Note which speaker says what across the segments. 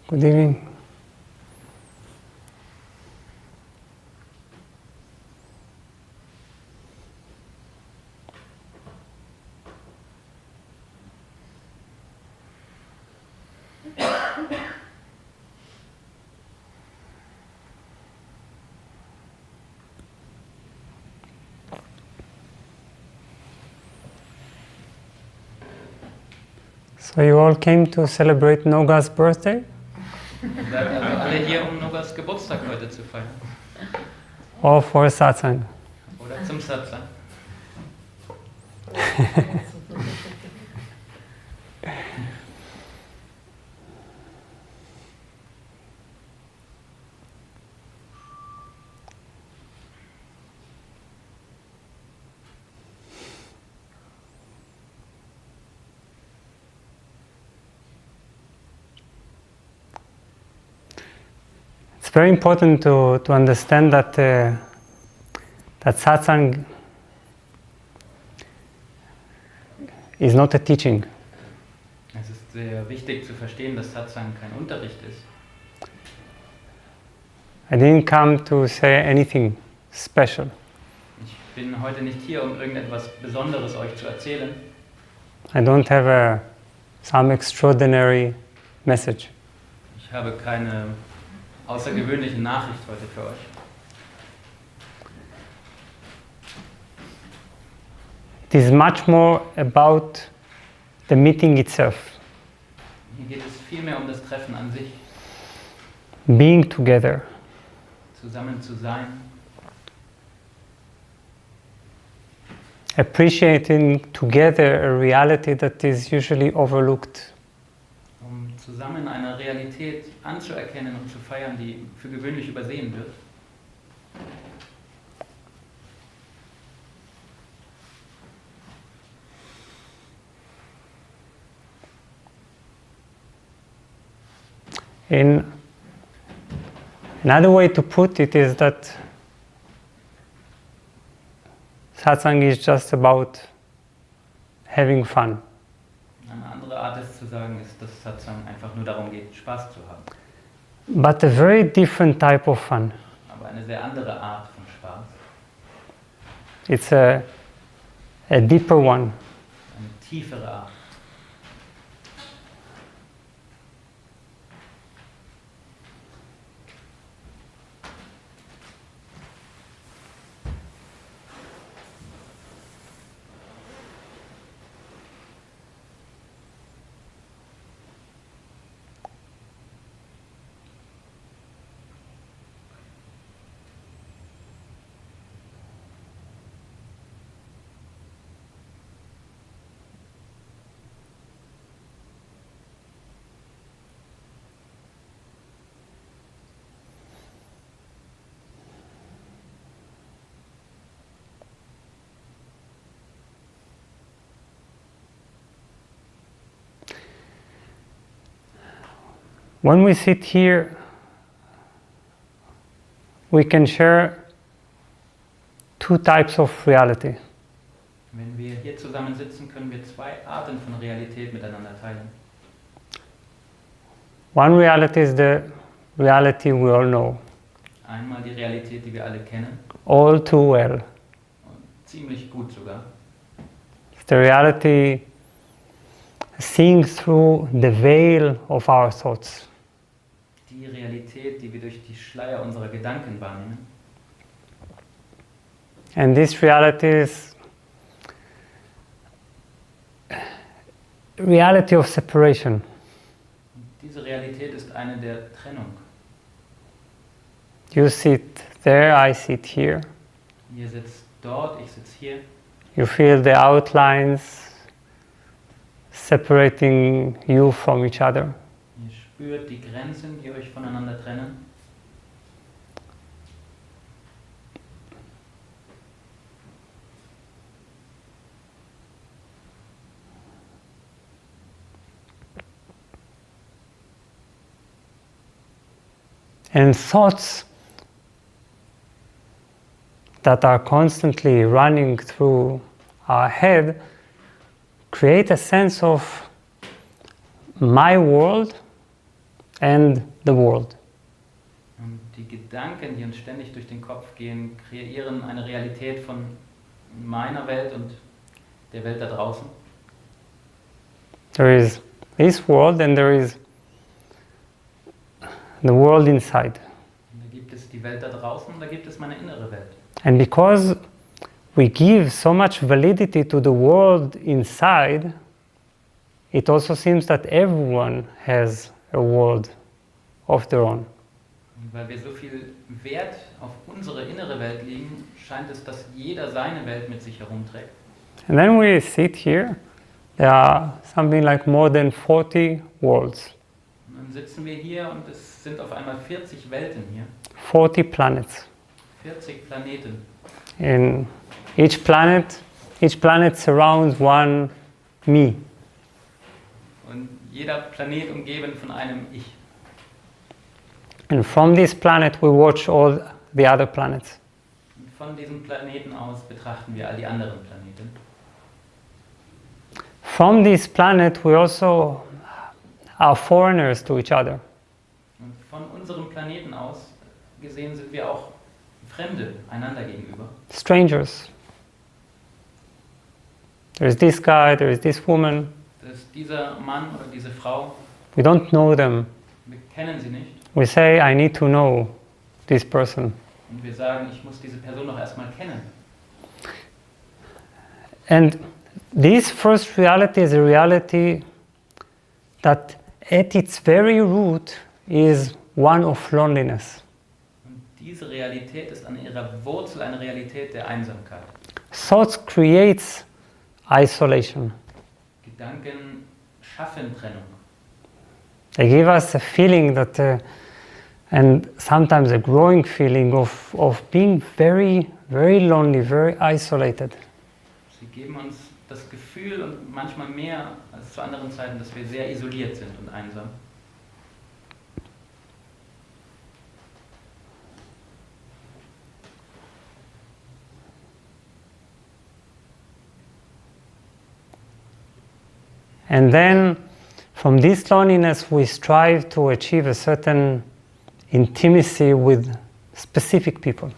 Speaker 1: Good evening. So you all came to celebrate Noga's birthday?
Speaker 2: Also alle hier, um Nogas Geburtstag heute zu feiern.
Speaker 1: Or for Satsang?
Speaker 2: Oder zum Satsang.
Speaker 1: It's very important to understand that Satsang is not a teaching.
Speaker 2: Es ist sehr wichtig zu verstehen, dass Satsang kein Unterricht ist.
Speaker 1: I didn't come to say anything special.
Speaker 2: Ich bin heute nicht hier, um irgendetwas Besonderes euch zu erzählen.
Speaker 1: I don't have some extraordinary message.
Speaker 2: Ich habe keine außergewöhnliche Nachricht heute für euch.
Speaker 1: It is much more about the meeting itself.
Speaker 2: Hier geht es vielmehr um das Treffen an sich,
Speaker 1: Being together.
Speaker 2: zusammen zu sein,
Speaker 1: Appreciating together a reality that is usually overlooked.
Speaker 2: um zusammen eine Realität anzuerkennen und zu feiern, die für gewöhnlich übersehen wird.
Speaker 1: Another way to put it is that Satsang is just about having fun.
Speaker 2: Eine andere Art, es zu sagen, ist, dass Satsang einfach nur darum geht, Spaß zu haben.
Speaker 1: But a very different type of fun.
Speaker 2: Aber eine sehr andere Art von Spaß.
Speaker 1: It's a deeper one.
Speaker 2: Eine tiefere Art.
Speaker 1: When we sit here, we can share two types of reality.
Speaker 2: Wenn wir hier zusammensitzen, können wir zwei Arten von Realität miteinander teilen.
Speaker 1: One reality is the reality we all know,
Speaker 2: Einmal die Realität, die wir alle kennen,
Speaker 1: all too well.
Speaker 2: und ziemlich gut sogar.
Speaker 1: It's the reality seeing through the veil of our thoughts.
Speaker 2: Die Realität, die wir durch die Schleier unserer Gedanken wahrnehmen.
Speaker 1: And this reality is reality of separation.
Speaker 2: Und diese Realität ist eine der Trennung.
Speaker 1: You sit there, I sit here.
Speaker 2: Ihr sitzt dort, ich sitze hier.
Speaker 1: You feel the outlines separating you from each other.
Speaker 2: Ihr spürt die Grenzen, die euch voneinander trennen.
Speaker 1: And thoughts that are constantly running through our head create a sense of my world and the world.
Speaker 2: Und die Gedanken, die uns ständig durch den Kopf gehen, kreieren eine Realität von meiner Welt und der Welt da draußen.
Speaker 1: There is this world and there is the world inside.
Speaker 2: Und da gibt es die Welt da draußen und da gibt es meine innere Welt.
Speaker 1: And because we give so much validity to the world inside, it also seems that everyone has a world of their own.
Speaker 2: Und weil wir so viel Wert auf unsere innere Welt legen, scheint es, dass jeder seine Welt mit sich herumträgt.
Speaker 1: And then we sit here, there are something like more than 40 worlds,
Speaker 2: Und dann sitzen wir hier und es sind auf einmal 40 Welten hier,
Speaker 1: 40 planets.
Speaker 2: 40 Planeten.
Speaker 1: And each planet surrounds one me.
Speaker 2: Und jeder Planet umgeben von einem Ich.
Speaker 1: And from this planet we watch all the other planets.
Speaker 2: Und von diesem Planeten aus betrachten wir all die anderen Planeten.
Speaker 1: From this planet we also are foreigners to each other.
Speaker 2: Und von unserem Planeten aus gesehen sind wir auch Fremde einander gegenüber.
Speaker 1: Strangers. There is this guy, there is this woman.
Speaker 2: Das ist dieser Mann oder diese Frau,
Speaker 1: We don't know them.
Speaker 2: wir kennen sie nicht.
Speaker 1: We say, I need to know this person.
Speaker 2: Und wir sagen, ich muss diese Person doch erstmal kennen.
Speaker 1: And this first reality is a reality that at its very root is one of loneliness.
Speaker 2: Und diese Realität ist an ihrer Wurzel eine Realität der Einsamkeit.
Speaker 1: Thoughts creates isolation.
Speaker 2: Gedanken schaffen Trennung.
Speaker 1: They give us a feeling that, and sometimes a growing feeling of being very, very lonely, very isolated.
Speaker 2: Sie geben uns das Gefühl und manchmal mehr als zu anderen Zeiten, dass wir sehr isoliert sind und einsam.
Speaker 1: And then from this loneliness we strive to achieve a certain intimacy with specific people.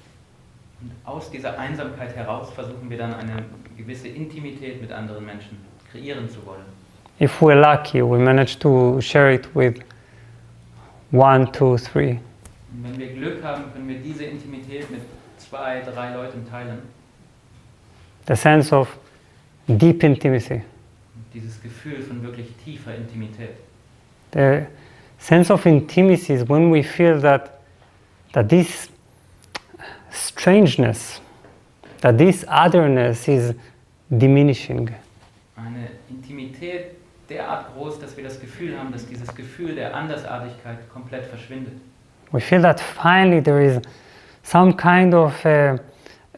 Speaker 2: Und aus dieser Einsamkeit heraus versuchen wir dann eine gewisse Intimität mit anderen Menschen kreieren zu wollen.
Speaker 1: If we're lucky, we manage to share it with 1, 2, 3.
Speaker 2: Und wenn wir Glück haben, können wir diese Intimität mit 2, 3 Leuten teilen.
Speaker 1: The sense of deep intimacy.
Speaker 2: Dieses Gefühl von wirklich tiefer Intimität.
Speaker 1: The sense of intimacy is when we feel that this strangeness, that this otherness is diminishing.
Speaker 2: Eine Intimität derart groß, dass wir das Gefühl haben, dass dieses Gefühl der Andersartigkeit komplett verschwindet.
Speaker 1: We feel that finally there is some kind of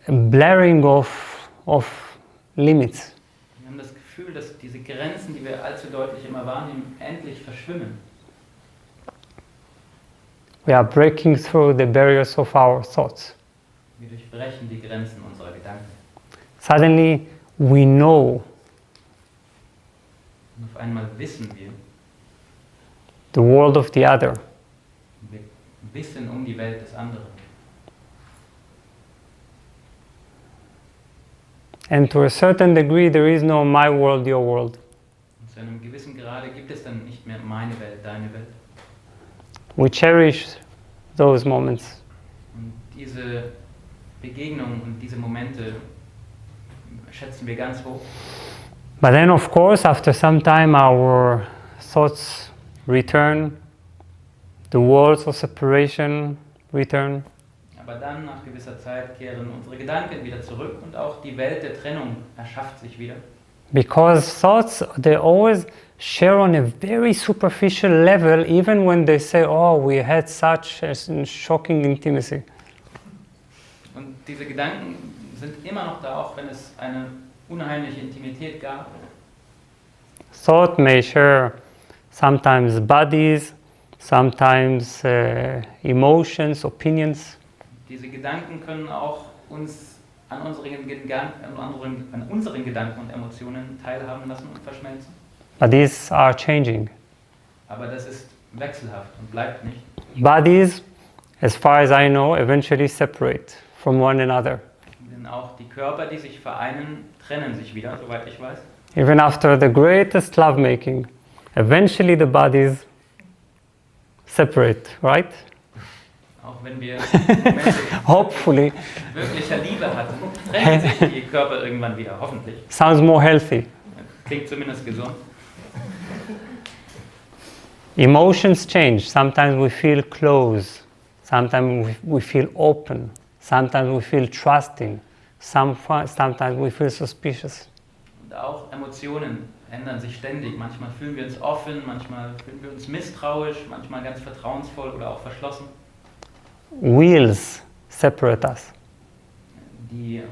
Speaker 1: blurring of limits.
Speaker 2: Wir haben das Gefühl, dass diese Grenzen, die wir allzu deutlich immer wahrnehmen, endlich verschwimmen.
Speaker 1: We are breaking through the barriers of our thoughts.
Speaker 2: Wir durchbrechen die Grenzen unserer Gedanken.
Speaker 1: Suddenly we know
Speaker 2: Und auf einmal wissen wir,
Speaker 1: the world of the other.
Speaker 2: wir wissen um die Welt des anderen.
Speaker 1: And to a certain degree there is no my world, your world.
Speaker 2: Und zu einem gewissen Grade gibt es dann nicht mehr meine Welt, deine Welt.
Speaker 1: We cherish those moments.
Speaker 2: Und diese Begegnungen und diese Momente schätzen wir ganz hoch.
Speaker 1: But then of course after some time our thoughts return, the walls of separation return.
Speaker 2: Aber dann, nach gewisser Zeit, kehren unsere Gedanken wieder zurück und auch die Welt der Trennung erschafft sich wieder.
Speaker 1: Because thoughts, they always share on a very superficial level, even when they say, oh, we had such a shocking intimacy.
Speaker 2: Und diese Gedanken sind immer noch da, auch wenn es eine unheimliche Intimität gab.
Speaker 1: Thought may share sometimes bodies, sometimes emotions, opinions.
Speaker 2: Diese Gedanken können auch uns an unseren Gedanken und Emotionen teilhaben lassen und verschmelzen.
Speaker 1: But these are changing.
Speaker 2: Aber das ist wechselhaft und bleibt nicht.
Speaker 1: Bodies, as far as I know, eventually separate from one another.
Speaker 2: Denn auch die Körper, die sich vereinen, trennen sich wieder, soweit ich weiß.
Speaker 1: Even after the greatest lovemaking, eventually the bodies separate, right?
Speaker 2: Auch wenn wir Momente
Speaker 1: Hopefully.
Speaker 2: wirklicher Liebe hatten, trennen sich die Körper irgendwann wieder, hoffentlich.
Speaker 1: Sounds more healthy.
Speaker 2: Klingt zumindest gesund.
Speaker 1: Emotions change. Sometimes we feel close. Sometimes we feel open. Sometimes we feel trusting. Sometimes we feel suspicious.
Speaker 2: Und auch Emotionen ändern sich ständig. Manchmal fühlen wir uns offen, manchmal fühlen wir uns misstrauisch, manchmal ganz vertrauensvoll oder auch verschlossen.
Speaker 1: Wills separate us.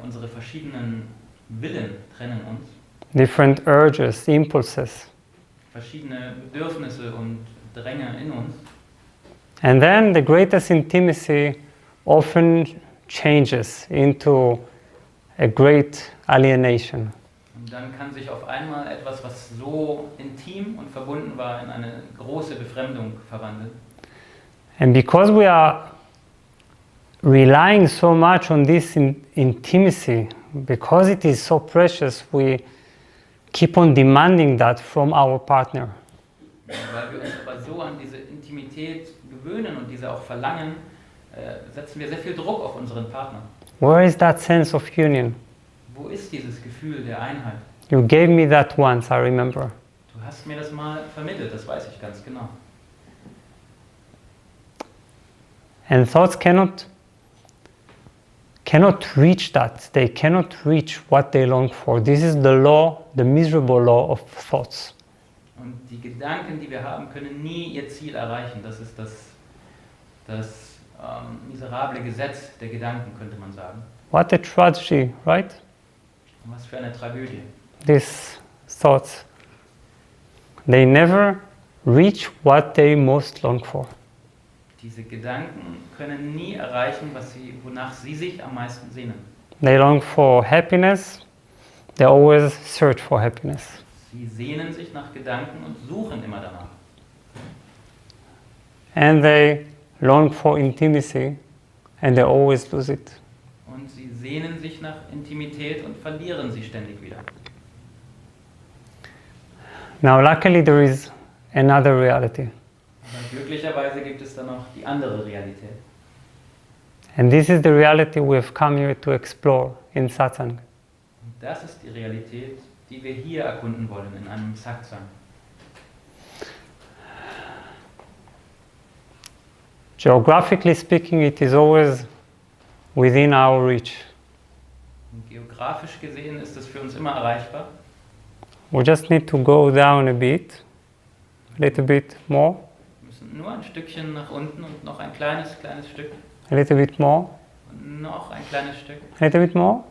Speaker 2: Unsere verschiedenen Willen trennen uns.
Speaker 1: Different urges, impulses.
Speaker 2: Verschiedene Bedürfnisse und Dränge in uns.
Speaker 1: And then the greatest intimacy often changes into a great alienation.
Speaker 2: Und dann kann sich auf einmal etwas, was so intim und verbunden war, in eine große Befremdung verwandeln.
Speaker 1: And because we are relying so much on this intimacy, because it is so precious, we keep on demanding that from our partner.
Speaker 2: Weil wir uns aber so an diese Intimität gewöhnen und diese auch verlangen, setzen wir sehr viel Druck auf unseren Partner.
Speaker 1: Where is that sense of union?
Speaker 2: Wo ist dieses Gefühl der Einheit?
Speaker 1: You gave me that once, I remember.
Speaker 2: Du hast mir das mal vermittelt, das weiß ich ganz genau.
Speaker 1: And thoughts cannot reach that. They cannot reach what they long for. This is the law, the miserable law of thoughts.
Speaker 2: Und die Gedanken, die wir haben, können nie ihr Ziel erreichen. Das ist das miserable Gesetz der Gedanken, könnte man sagen.
Speaker 1: What a tragedy, right?
Speaker 2: Und was für eine Tragödie.
Speaker 1: These thoughts, they never reach what they most long for.
Speaker 2: Diese Gedanken können nie erreichen, wonach sie sich am meisten sehnen.
Speaker 1: They long for happiness. They always search for happiness.
Speaker 2: Sie sehnen sich nach Gedanken und suchen immer danach.
Speaker 1: And they long for intimacy, and they always lose it.
Speaker 2: Und sie sehnen sich nach Intimität und verlieren sie ständig wieder.
Speaker 1: Now, luckily, there is another reality.
Speaker 2: Aber glücklicherweise gibt es dann noch die andere Realität.
Speaker 1: And this is the reality we have come here to explore in Satsang.
Speaker 2: Und das ist die Realität, die wir hier erkunden wollen in einem Satsang.
Speaker 1: Geographically speaking, it is always within our reach.
Speaker 2: Und geografisch gesehen ist es für uns immer erreichbar.
Speaker 1: We just need to go down a little bit more,
Speaker 2: Wir müssen nur ein Stückchen nach unten und noch ein kleines Stück.
Speaker 1: a little bit more,
Speaker 2: Und noch ein kleines Stück.
Speaker 1: a little bit more,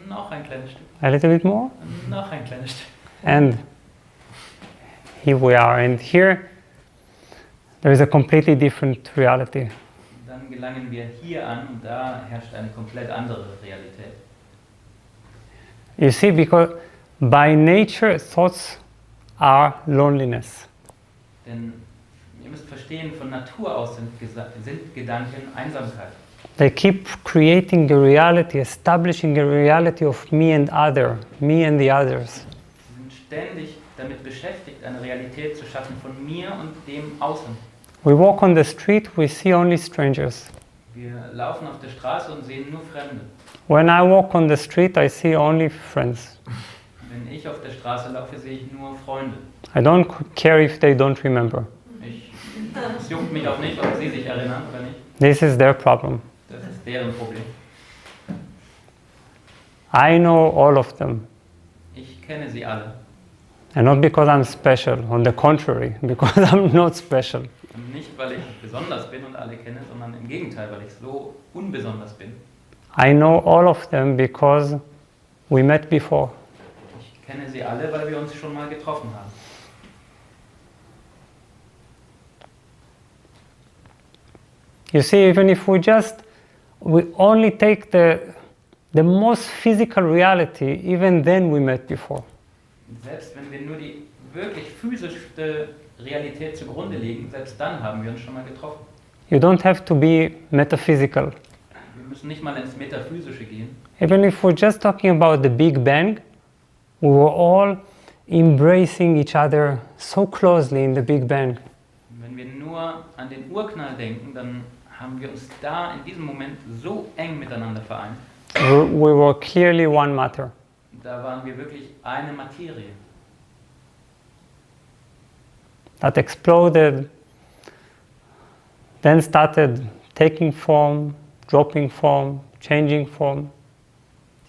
Speaker 2: Noch ein kleines Stück.
Speaker 1: a little bit more,
Speaker 2: Und noch ein kleines Stück.
Speaker 1: and here we are. And here there is a completely different reality.
Speaker 2: Und dann gelangen wir hier an und da herrscht eine komplett andere Realität.
Speaker 1: You see, because by nature thoughts are loneliness.
Speaker 2: Denn ihr müsst verstehen, von Natur aus sind Gedanken Einsamkeit.
Speaker 1: They keep creating a reality, establishing a reality of me and the others.
Speaker 2: Sie sind ständig damit beschäftigt, eine Realität zu schaffen von mir und dem Außen.
Speaker 1: We walk on the street, we see only strangers.
Speaker 2: Wir laufen auf der Straße und sehen nur Fremde.
Speaker 1: When I walk on the street, I see only friends.
Speaker 2: Wenn ich auf der Straße laufe, sehe ich nur Freunde.
Speaker 1: I don't care if they don't remember.
Speaker 2: Es juckt mich auch nicht, ob sie sich erinnern oder nicht.
Speaker 1: This is their problem.
Speaker 2: Das ist deren Problem.
Speaker 1: I know all of them.
Speaker 2: Ich kenne sie alle.
Speaker 1: And not because I'm special, on the contrary, because I'm not special.
Speaker 2: Und nicht, weil ich besonders bin und alle kenne, sondern im Gegenteil, weil ich so unbesonders bin.
Speaker 1: I know all of them because we met before.
Speaker 2: Ich kenne sie alle, weil wir uns schon mal getroffen haben.
Speaker 1: You see, even if we only take the most physical reality, even then we met before.
Speaker 2: Selbst wenn wir nur die wirklich physischste Realität zugrunde legen, selbst dann haben wir uns schon mal getroffen.
Speaker 1: You don't have to be metaphysical.
Speaker 2: Wir müssen nicht mal ins Metaphysische gehen.
Speaker 1: Even if we're just talking about the Big Bang, we were all embracing each other so closely in the Big Bang.
Speaker 2: Wenn wir nur an den Urknall denken, dann haben wir uns da in diesem Moment so eng miteinander vereint.
Speaker 1: We were clearly one matter.
Speaker 2: Da waren wir wirklich eine Materie.
Speaker 1: That exploded, then started taking form, dropping form, changing form.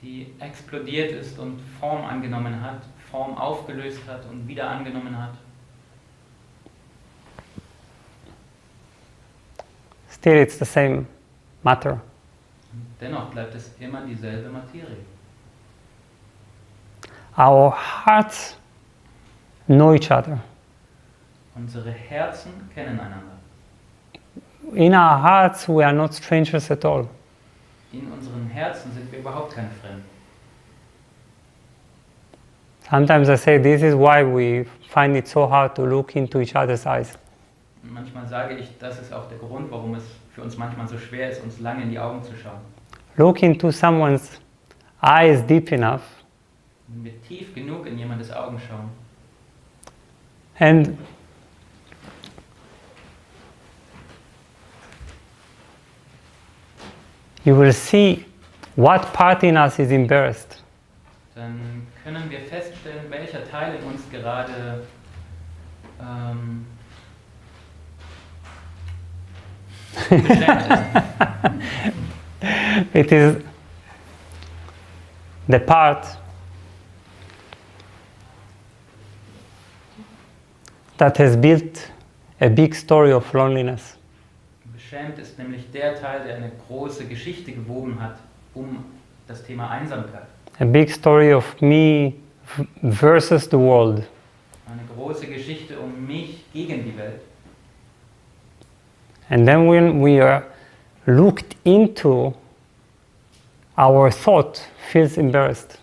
Speaker 2: Die explodiert ist und Form angenommen hat, Form aufgelöst hat und wieder angenommen hat.
Speaker 1: Still it's the same matter.
Speaker 2: Dennoch bleibt es immer dieselbe Materie.
Speaker 1: Our hearts know each other.
Speaker 2: Unsere Herzen kennen einander.
Speaker 1: In our hearts we are not strangers at all.
Speaker 2: In unseren Herzen sind wir überhaupt keine Fremden.
Speaker 1: Sometimes I say this is why we find it so hard to look into each other's eyes.
Speaker 2: Und manchmal sage ich, das ist auch der Grund, warum es für uns manchmal so schwer ist, uns lange in die Augen zu schauen.
Speaker 1: Look into someone's eyes deep enough,
Speaker 2: Wenn wir tief genug in jemandes Augen schauen,
Speaker 1: and you will see what part in us is embarrassed.
Speaker 2: dann können wir feststellen, welcher Teil in uns gerade beschämt ist.
Speaker 1: It is the part that has built a big story of loneliness.
Speaker 2: Beschämt ist nämlich der Teil, der eine große Geschichte gewoben hat um das Thema Einsamkeit.
Speaker 1: A big story of me versus the world.
Speaker 2: Eine große Geschichte um mich gegen die Welt.
Speaker 1: And then when we are looked into, our thought feels embarrassed.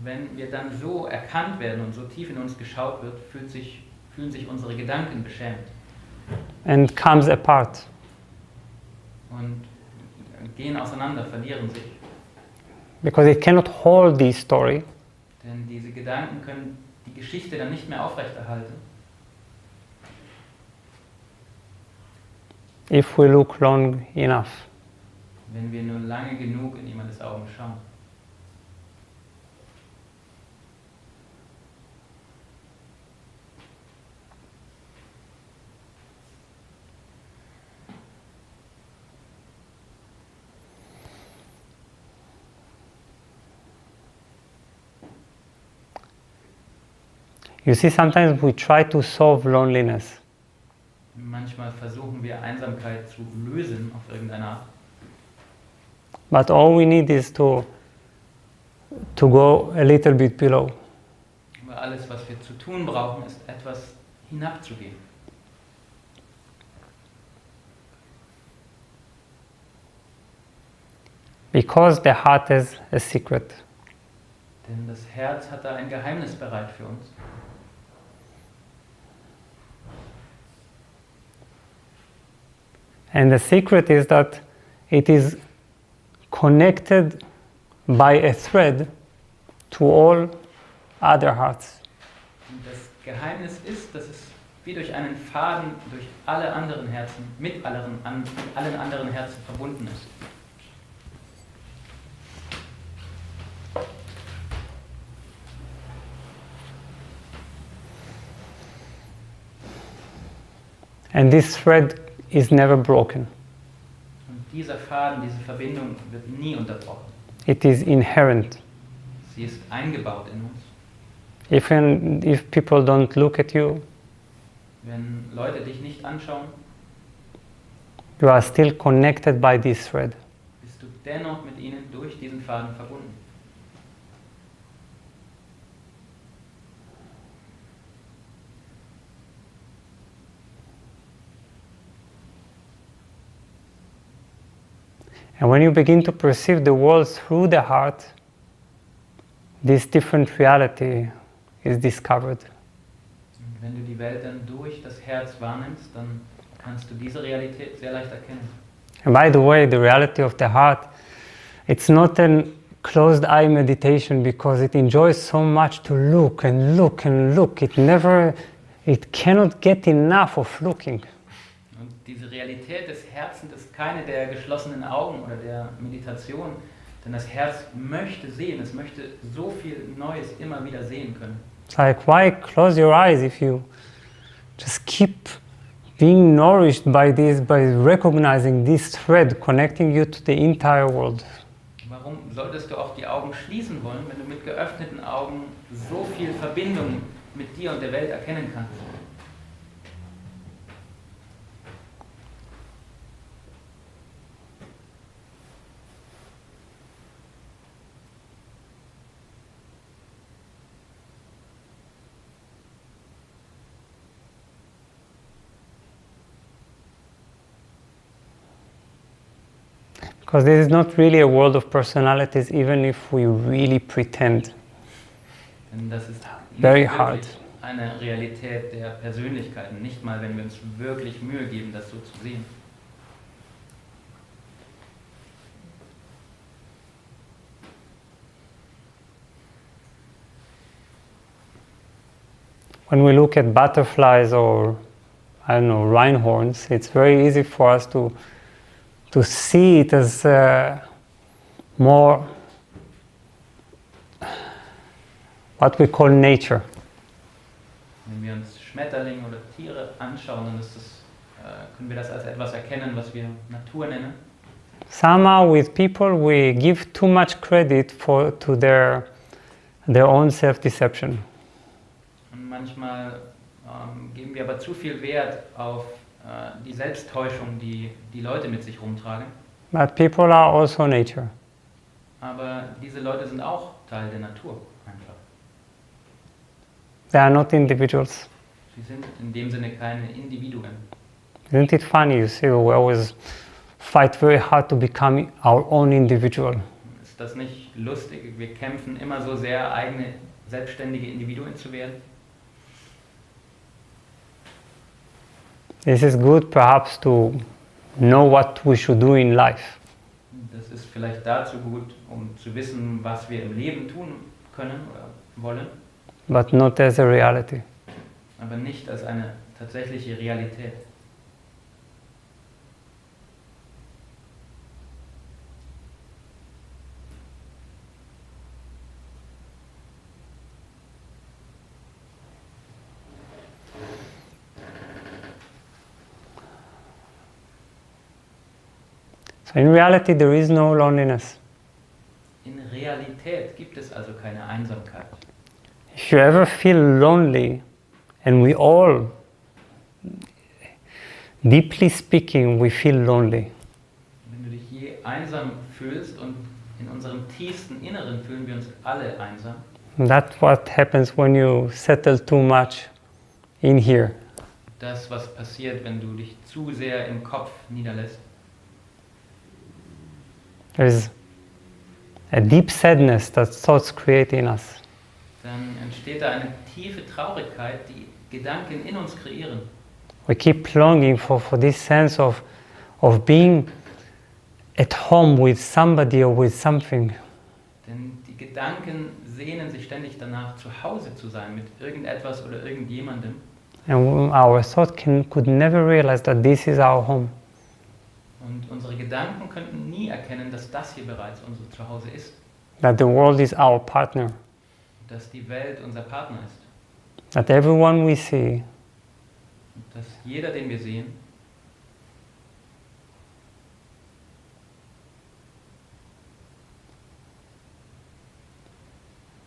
Speaker 2: Wenn wir dann so erkannt werden und so tief in uns geschaut wird, fühlen sich unsere Gedanken beschämt
Speaker 1: And comes apart.
Speaker 2: und gehen auseinander, verlieren sich.
Speaker 1: Because it cannot hold this story.
Speaker 2: Denn diese Gedanken können die Geschichte dann nicht mehr aufrechterhalten,
Speaker 1: If we look long enough.
Speaker 2: wenn wir nur lange genug in jemandes Augen schauen.
Speaker 1: You see, sometimes we try to solve loneliness.
Speaker 2: Manchmal versuchen wir Einsamkeit zu lösen auf irgendeine Art.
Speaker 1: But all we need is to go a little bit below.
Speaker 2: Aber alles, was wir zu tun brauchen, ist etwas hinabzugehen.
Speaker 1: Because the heart has a secret.
Speaker 2: Denn das Herz hat da ein Geheimnis bereit für uns.
Speaker 1: And the secret is that it is connected by a thread to all other hearts.
Speaker 2: Und das Geheimnis ist, dass es wie durch einen Faden durch alle anderen Herzen, mit allen anderen Herzen verbunden ist.
Speaker 1: And this thread is never broken.
Speaker 2: Und dieser Faden, diese Verbindung wird nie unterbrochen.
Speaker 1: It is inherent.
Speaker 2: Sie ist eingebaut in uns.
Speaker 1: Even if people don't look at you,
Speaker 2: Wenn Leute dich nicht anschauen,
Speaker 1: you are still connected by this thread.
Speaker 2: bist du dennoch mit ihnen durch diesen Faden verbunden.
Speaker 1: And when you begin to perceive the world through the heart, this different reality is discovered.
Speaker 2: Und wenn du die Welt dann durch das Herz wahrnimmst, dann kannst du diese Realität sehr leicht erkennen.
Speaker 1: And by the way, the reality of the heart, it's not a closed eye meditation because it enjoys so much to look and look and look. It cannot get enough of looking.
Speaker 2: Und diese Realität des Herzens ist keine der geschlossenen Augen oder der Meditation, denn das Herz möchte sehen, es möchte so viel Neues immer wieder sehen können.
Speaker 1: It's like, why close your eyes if you just keep being nourished by this, by recognizing this thread connecting you to the entire world?
Speaker 2: Warum solltest du auch die Augen schließen wollen, wenn du mit geöffneten Augen so viel Verbindung mit dir und der Welt erkennen kannst?
Speaker 1: Because this is not really a world of personalities, even if we really pretend.
Speaker 2: Denn das ist
Speaker 1: Very
Speaker 2: nicht
Speaker 1: hard.
Speaker 2: wirklich eine Realität der Persönlichkeiten, nicht mal wenn wir uns wirklich Mühe geben, das so zu sehen.
Speaker 1: When we look at butterflies or, I don't know, rhinehorns, it's very easy for us to see it as more what we call nature.
Speaker 2: Wenn wir uns Schmetterlinge oder Tiere anschauen, dann können wir das als etwas erkennen, was wir Natur nennen.
Speaker 1: Somehow with people we give too much credit to their own self-deception.
Speaker 2: Und manchmal geben wir aber zu viel Wert auf die Selbsttäuschung, die die Leute mit sich rumtragen.
Speaker 1: But people are also nature.
Speaker 2: Aber diese Leute sind auch Teil der Natur einfach.
Speaker 1: They are not individuals.
Speaker 2: Sie sind in dem Sinne keine Individuen.
Speaker 1: Isn't it funny? You see, we always fight very hard to become our own individual.
Speaker 2: Ist das nicht lustig? Wir kämpfen immer so sehr, eigene, selbstständige Individuen zu werden.
Speaker 1: This is good perhaps to know what we should do in life.
Speaker 2: Das ist vielleicht dazu gut, um zu wissen, was wir im Leben tun können oder wollen.
Speaker 1: But not as a reality.
Speaker 2: Aber nicht als eine tatsächliche Realität.
Speaker 1: So in reality there is no loneliness.
Speaker 2: In Realität gibt es also keine Einsamkeit.
Speaker 1: If you ever feel lonely, and we all, deeply speaking, we feel lonely.
Speaker 2: Wenn du dich je einsam fühlst, und in unserem tiefsten Inneren fühlen wir uns alle einsam,
Speaker 1: That's what happens when you settle too much in here.
Speaker 2: das, was passiert, wenn du dich zu sehr im Kopf niederlässt,
Speaker 1: There's a deep sadness that thoughts create in us.
Speaker 2: dann entsteht da eine tiefe Traurigkeit, die Gedanken in uns kreieren.
Speaker 1: We keep longing for this sense of being at home with somebody or with something.
Speaker 2: Denn die Gedanken sehnen sich ständig danach, zu Hause zu sein mit irgendetwas oder irgendjemandem.
Speaker 1: And our thought could never realize that this is our home.
Speaker 2: Und unsere Gedanken könnten nie erkennen, dass das hier bereits unser Zuhause ist.
Speaker 1: That the world is our partner.
Speaker 2: Dass die Welt unser Partner ist.
Speaker 1: That everyone we see
Speaker 2: Und dass jeder, den wir sehen,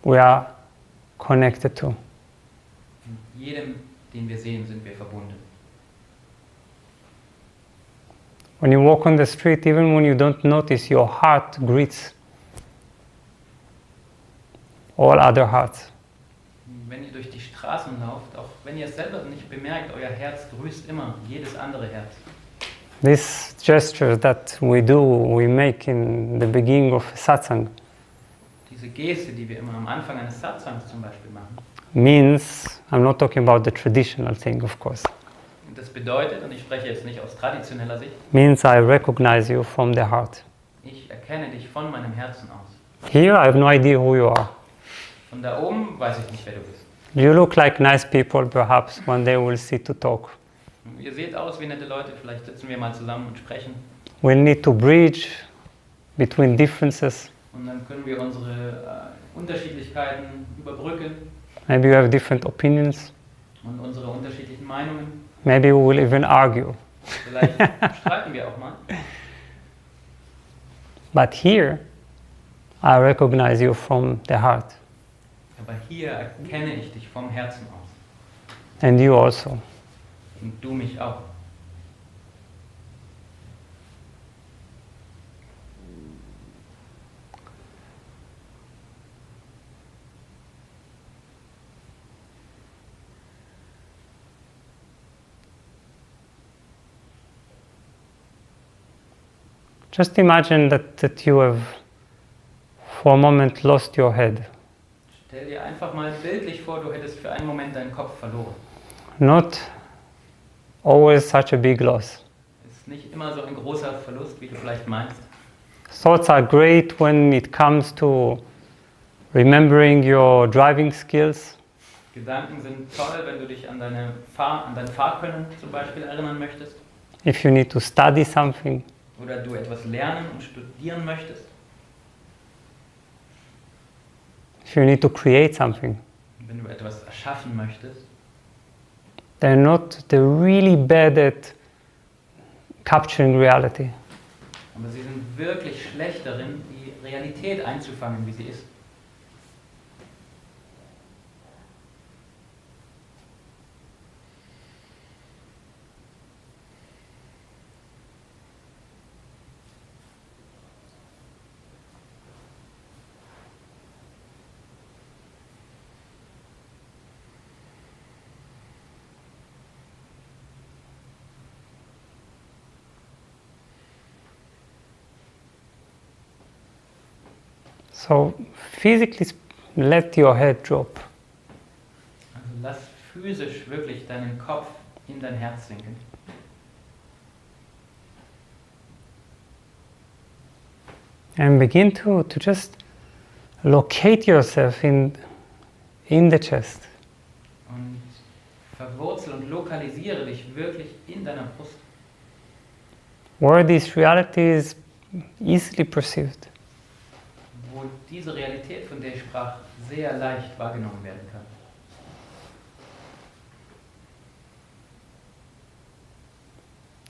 Speaker 1: we are connected to.
Speaker 2: mit jedem, den wir sehen, sind wir verbunden.
Speaker 1: When you walk on the street, even when you don't notice, your heart greets all other hearts.
Speaker 2: Wenn ihr durch die Straßen lauft, auch wenn ihr es selber nicht bemerkt, euer Herz grüßt immer jedes andere Herz.
Speaker 1: These gestures that we make in the beginning of Satsang,
Speaker 2: Diese Geste, die wir immer am Anfang eines Satsangs zum Beispiel machen,
Speaker 1: means, I'm not talking about the traditional thing, of course,
Speaker 2: Und das bedeutet, und ich spreche jetzt nicht aus traditioneller Sicht,
Speaker 1: means I recognize you from the heart.
Speaker 2: ich erkenne dich von meinem Herzen aus.
Speaker 1: Here I have no idea who you are.
Speaker 2: Von da oben weiß ich nicht, wer du bist.
Speaker 1: You look like nice people, perhaps one day we'll sit to talk.
Speaker 2: Ihr seht aus wie nette Leute, vielleicht sitzen wir mal zusammen und sprechen.
Speaker 1: We'll need to bridge between differences.
Speaker 2: Und dann können wir unsere Unterschiedlichkeiten überbrücken
Speaker 1: Maybe you have different opinions.
Speaker 2: und unsere unterschiedlichen Meinungen.
Speaker 1: Maybe we will even argue.
Speaker 2: Vielleicht streiten wir auch mal.
Speaker 1: But here, I recognize you from the heart.
Speaker 2: Aber hier erkenne ich dich vom Herzen aus.
Speaker 1: And you also.
Speaker 2: Und du mich auch.
Speaker 1: Just imagine that you have, for a moment, lost your head.
Speaker 2: Stell dir einfach mal bildlich vor, du hättest für einen Moment deinen Kopf verloren.
Speaker 1: Not always such a big loss.
Speaker 2: Ist nicht immer so ein großer Verlust, wie du vielleicht meinst.
Speaker 1: Thoughts are great when it comes to remembering your driving skills.
Speaker 2: Gedanken sind toll, wenn du dich an dein Fahrkönnen zum Beispiel erinnern möchtest.
Speaker 1: If you need to study something.
Speaker 2: Oder du etwas lernen und studieren möchtest.
Speaker 1: If you need to create something.
Speaker 2: Wenn du etwas erschaffen möchtest.
Speaker 1: They're really bad at capturing reality.
Speaker 2: Aber sie sind wirklich schlecht darin, die Realität einzufangen, wie sie ist.
Speaker 1: So physically let your head drop.
Speaker 2: Also lass physisch wirklich deinen Kopf in dein Herz sinken.
Speaker 1: And begin to just locate yourself in the chest.
Speaker 2: Und verwurzel und lokalisiere dich wirklich in deiner Brust.
Speaker 1: Where this reality is easily perceived.
Speaker 2: Wo diese Realität, von der ich sprach, sehr leicht wahrgenommen werden kann.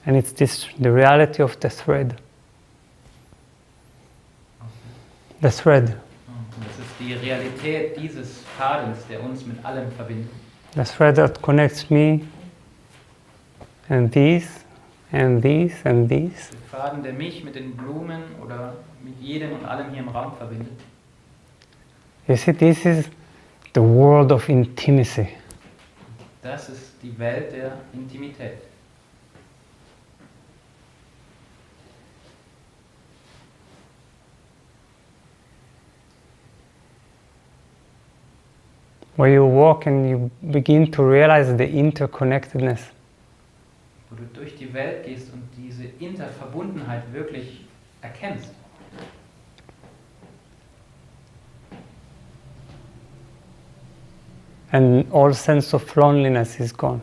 Speaker 1: And it's the reality of the thread. The thread.
Speaker 2: Und das ist die Realität dieses Fadens, der uns mit allem verbindet.
Speaker 1: The thread that connects me and these and these and these.
Speaker 2: Der Faden, der mich mit den Blumen oder mit jedem und allem hier im Raum verbindet.
Speaker 1: You see, this is the world of intimacy.
Speaker 2: Das ist die Welt der Intimität.
Speaker 1: Where you walk and you begin to realize the interconnectedness.
Speaker 2: Wo du durch die Welt gehst und diese Interverbundenheit wirklich erkennst.
Speaker 1: And all sense of loneliness is gone.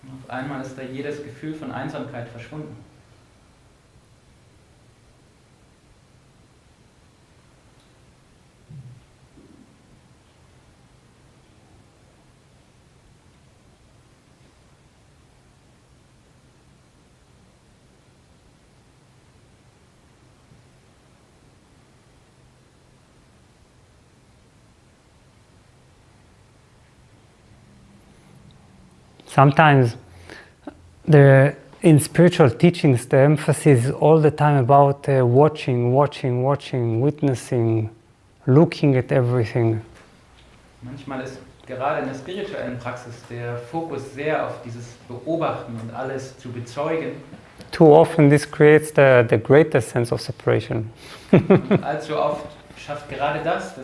Speaker 2: Und auf einmal ist da jedes Gefühl von Einsamkeit verschwunden.
Speaker 1: Sometimes in spiritual teachings, the emphasis is all the time about watching, witnessing, looking at everything.
Speaker 2: Manchmal ist gerade in der spirituellen Praxis der Fokus sehr auf dieses Beobachten und alles zu bezeugen.
Speaker 1: Too often this creates the greatest sense of separation.
Speaker 2: Und allzu oft schafft gerade das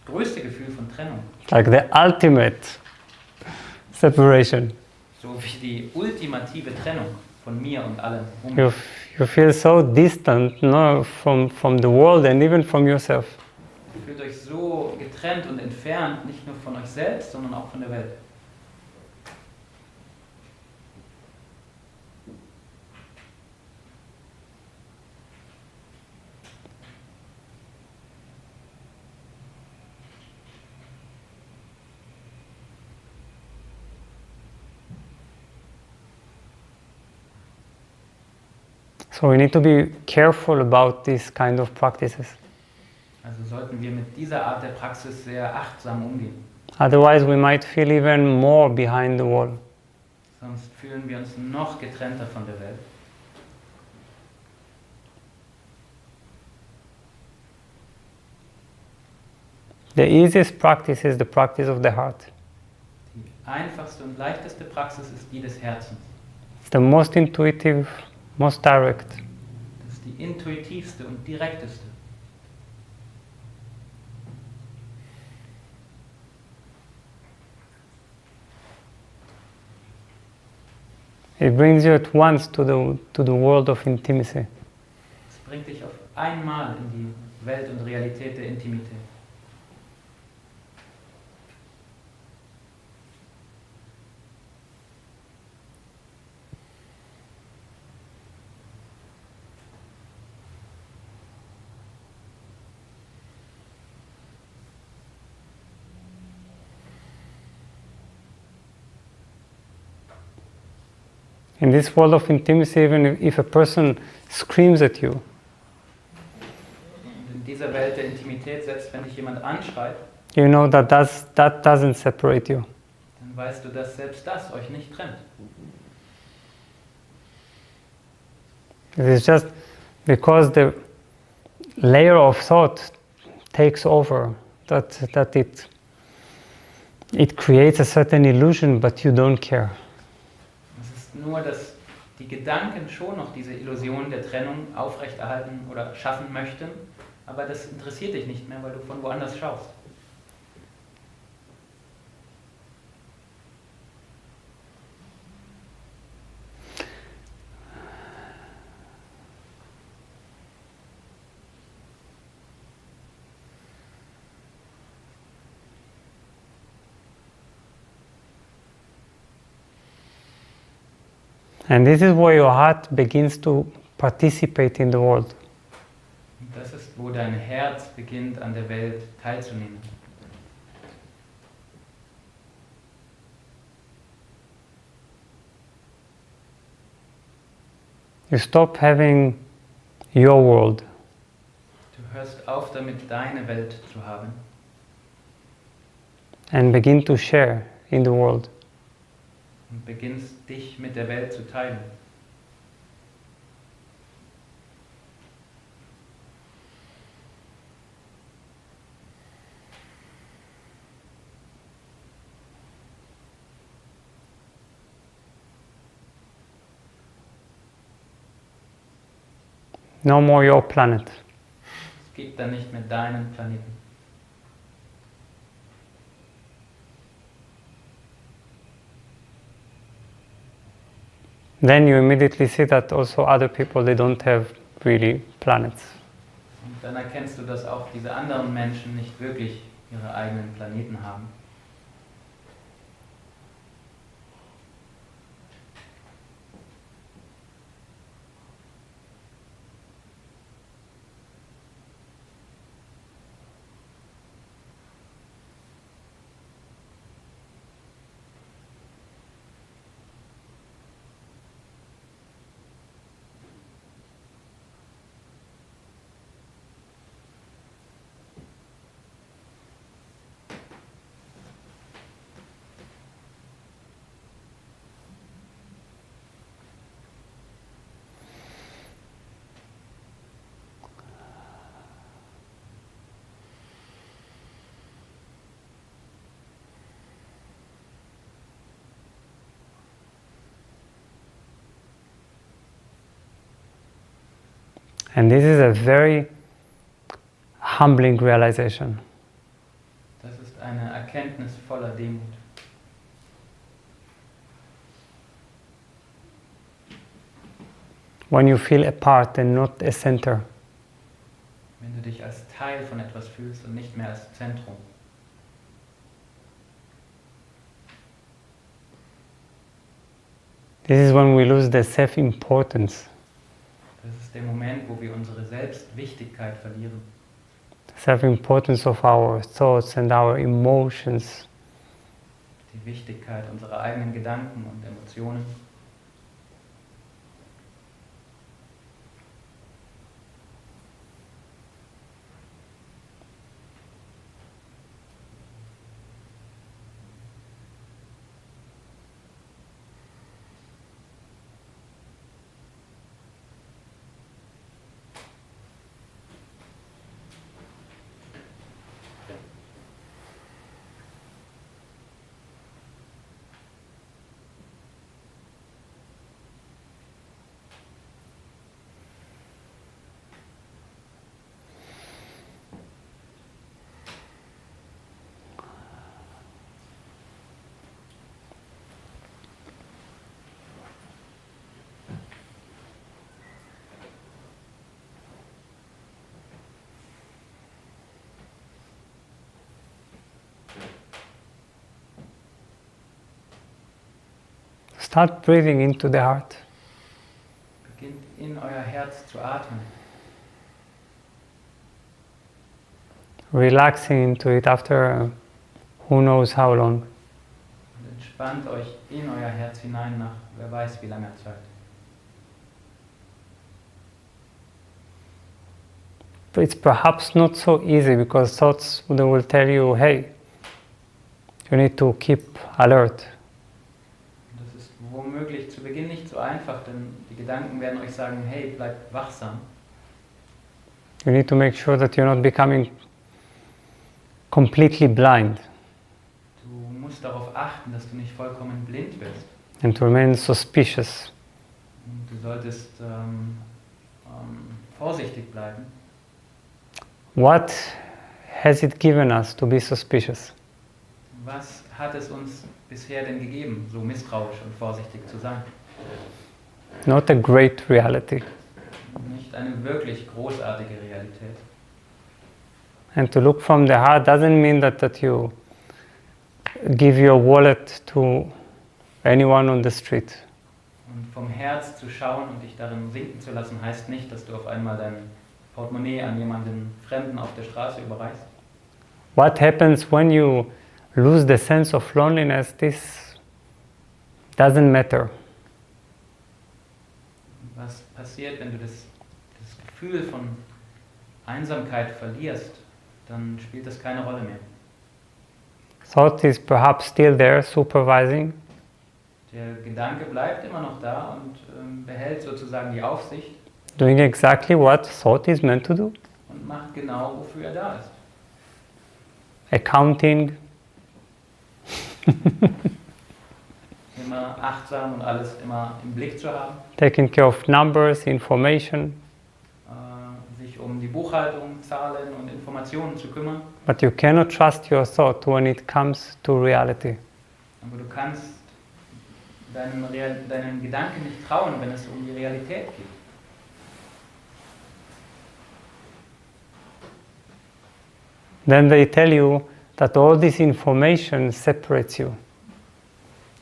Speaker 2: größte Gefühl von Trennung.
Speaker 1: Like the ultimate separation.
Speaker 2: So wie die ultimative Trennung von mir und allem.
Speaker 1: You feel so distant, no, from the world and even from yourself.
Speaker 2: Ihr fühlt euch so getrennt und entfernt, nicht nur von euch selbst, sondern auch von der Welt.
Speaker 1: So we need to be careful about these kind of practices.
Speaker 2: Also sollten wir mit dieser Art der Praxis sehr achtsam umgehen.
Speaker 1: Otherwise we might feel even more behind the wall.
Speaker 2: Sonst fühlen wir uns noch getrennter von der Welt.
Speaker 1: The easiest practice is the practice of the heart.
Speaker 2: Die einfachste und leichteste Praxis ist die des Herzens.
Speaker 1: It's the most intuitive, most direct.
Speaker 2: Das ist die intuitivste und direkteste.
Speaker 1: It brings you at once to the world of intimacy.
Speaker 2: Es bringt dich auf einmal in die Welt und Realität der Intimität.
Speaker 1: In this world of intimacy, even if a person screams at you,
Speaker 2: Und in dieser Welt der Intimität, selbst wenn dich jemand anschreit,
Speaker 1: you know that that doesn't separate you.
Speaker 2: dann weißt du, dass selbst das euch nicht trennt.
Speaker 1: It is just because the layer of thought takes over, that it creates a certain illusion, but you don't care.
Speaker 2: Es ist nur, dass die Gedanken schon noch diese Illusion der Trennung aufrechterhalten oder schaffen möchten, aber das interessiert dich nicht mehr, weil du von woanders schaust.
Speaker 1: And this is where your heart begins to participate in the world.
Speaker 2: Und das ist, wo dein Herz beginnt, an der Welt teilzunehmen.
Speaker 1: You stop having your world
Speaker 2: Du hörst auf damit, deine Welt zu haben
Speaker 1: and begin to share in the world.
Speaker 2: und beginnst, dich mit der Welt zu teilen.
Speaker 1: No more your planet.
Speaker 2: Es gibt dann nicht mehr deinen Planeten.
Speaker 1: Then you immediately see that also other people, they don't have really planets.
Speaker 2: Und dann erkennst du, dass auch diese anderen Menschen nicht wirklich ihre eigenen Planeten haben.
Speaker 1: And this is a very humbling realization.
Speaker 2: Erkenntnis voller Demut.
Speaker 1: When you feel a part and not a center.
Speaker 2: Wenn du dich als Teil von etwas fühlst und nicht mehr als Zentrum.
Speaker 1: This is when we lose the self-importance.
Speaker 2: Das ist der Moment, wo wir unsere Selbstwichtigkeit verlieren.
Speaker 1: Self-importance of our thoughts and our emotions.
Speaker 2: Die Wichtigkeit unserer eigenen Gedanken und Emotionen.
Speaker 1: Start breathing into the heart.
Speaker 2: Beginnt in euer Herz zu atmen.
Speaker 1: Relaxing into it after who knows how long.
Speaker 2: Und entspannt euch in euer Herz hinein nach wer weiß wie langer Zeit.
Speaker 1: But it's perhaps not so easy because thoughts will tell you, hey, you need to keep alert.
Speaker 2: Das ist womöglich zu Beginn nicht so einfach, denn die Gedanken werden euch sagen, hey, bleibt wachsam.
Speaker 1: You need to make sure that you're not becoming completely blind
Speaker 2: Du musst darauf achten, dass du nicht vollkommen blind bist.
Speaker 1: and to remain suspicious.
Speaker 2: Und du solltest vorsichtig bleiben.
Speaker 1: What has it given us to be suspicious?
Speaker 2: Was hat es uns bisher denn gegeben, so misstrauisch und vorsichtig zu sein?
Speaker 1: Not a great reality.
Speaker 2: Nicht eine wirklich großartige Realität.
Speaker 1: And to look from the heart doesn't mean that you give your wallet to anyone on the street.
Speaker 2: Und vom Herz zu schauen und dich darin sinken zu lassen, heißt nicht, dass du auf einmal dein Portemonnaie an jemanden Fremden auf der Straße überreichst.
Speaker 1: What happens when you lose the sense of loneliness? This doesn't matter.
Speaker 2: Was passiert, wenn du das Gefühl von Einsamkeit verlierst, dann spielt das keine Rolle mehr.
Speaker 1: Thought is perhaps still there, supervising,
Speaker 2: Der Gedanke bleibt immer noch da und behält sozusagen die Aufsicht
Speaker 1: doing exactly what thought is meant to do.
Speaker 2: und macht genau, wofür er da ist.
Speaker 1: Accounting,
Speaker 2: Immer achtsam und alles immer im Blick zu haben,
Speaker 1: taking care of numbers, information,
Speaker 2: sich um die Buchhaltung, Zahlen und Informationen zu kümmern.
Speaker 1: but you cannot trust your thought when it comes to reality.
Speaker 2: Aber du kannst deinen Gedanken nicht trauen, wenn es um die Realität geht.
Speaker 1: Then they tell you that all this information separates you.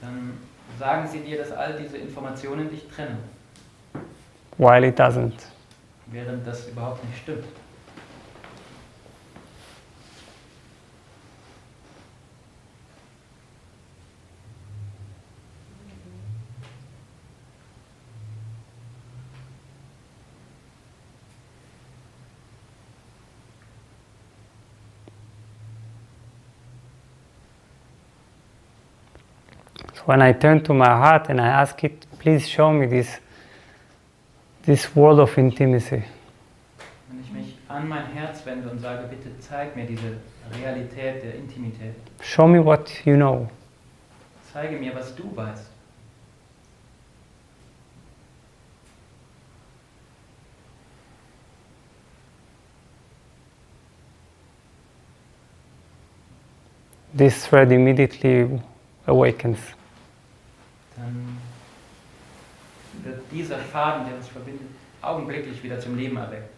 Speaker 2: Dann sagen sie dir, dass all diese Informationen dich trennen,
Speaker 1: While it doesn't.
Speaker 2: während das überhaupt nicht stimmt.
Speaker 1: So when I turn to my heart and I ask it, please show me this world of intimacy.
Speaker 2: Wenn ich mich an mein Herz wende und sage, bitte zeig mir diese Realität der Intimität.
Speaker 1: Show me what you know.
Speaker 2: Zeige mir, was du weißt.
Speaker 1: this thread immediately awakens.
Speaker 2: Dann wird dieser Faden, der uns verbindet, augenblicklich wieder zum Leben erweckt.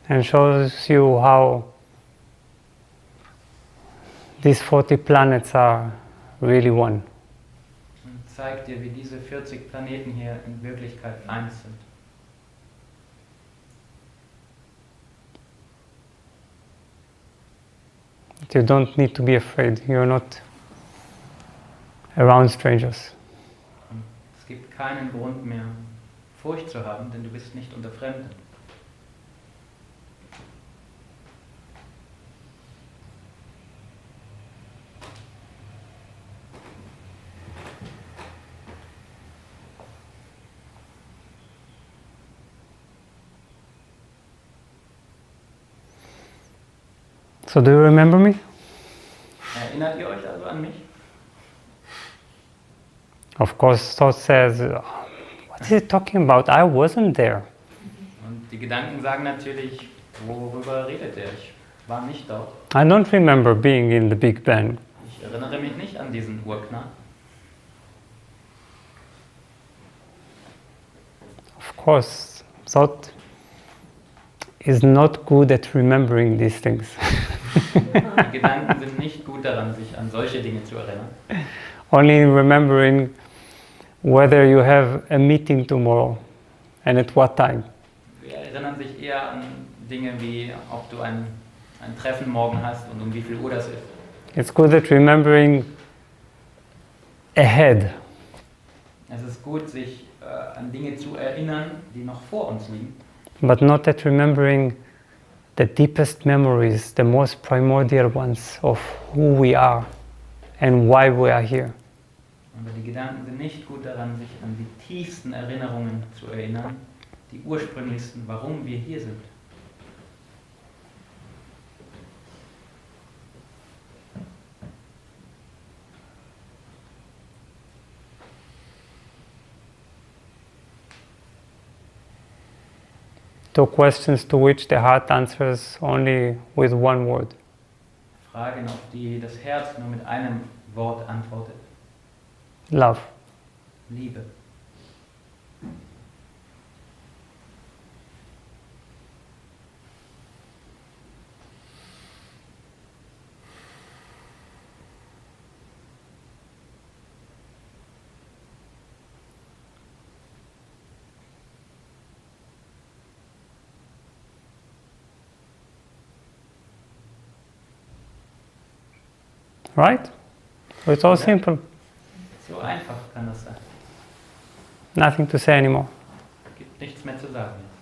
Speaker 1: And shows you how these 40 planets are really one.
Speaker 2: Und zeigt dir, wie diese 40 Planeten hier in Wirklichkeit eins sind.
Speaker 1: You don't need to be afraid. You're not around strangers.
Speaker 2: Und es gibt keinen Grund mehr, Furcht zu haben, denn du bist nicht unter Fremden.
Speaker 1: So do you remember me?
Speaker 2: Erinnert ihr euch also an mich?
Speaker 1: Of course, thought says, what is he talking about? I wasn't there.
Speaker 2: Und die Gedanken sagen natürlich, worüber redet er? Ich war nicht dort.
Speaker 1: I don't remember being in the Big Bang.
Speaker 2: Ich erinnere mich nicht an diesen Urknall.
Speaker 1: Of course, thought is not good at remembering these things.
Speaker 2: Die Gedanken sind nicht gut daran, sich an solche Dinge zu erinnern.
Speaker 1: Only remembering whether you have a meeting tomorrow and at what time.
Speaker 2: Wir erinnern sich eher an Dinge wie, ob du ein Treffen morgen hast und um wie viel Uhr das ist.
Speaker 1: It's good at remembering ahead.
Speaker 2: Es ist gut, sich an Dinge zu erinnern, die noch vor uns liegen.
Speaker 1: But not at remembering the deepest memories, the most primordial ones of who we are and why we are here.
Speaker 2: Aber die Gedanken sind nicht gut daran, sich an die tiefsten Erinnerungen zu erinnern, die ursprünglichsten, warum wir hier sind.
Speaker 1: Two questions to which the heart answers only with one word.
Speaker 2: Fragen, auf die das Herz nur mit einem Wort antwortet.
Speaker 1: Love.
Speaker 2: Liebe.
Speaker 1: Right? So it's all simple.
Speaker 2: So einfach kann das sein.
Speaker 1: Nothing to say anymore.
Speaker 2: Gibt nichts mehr zu sagen.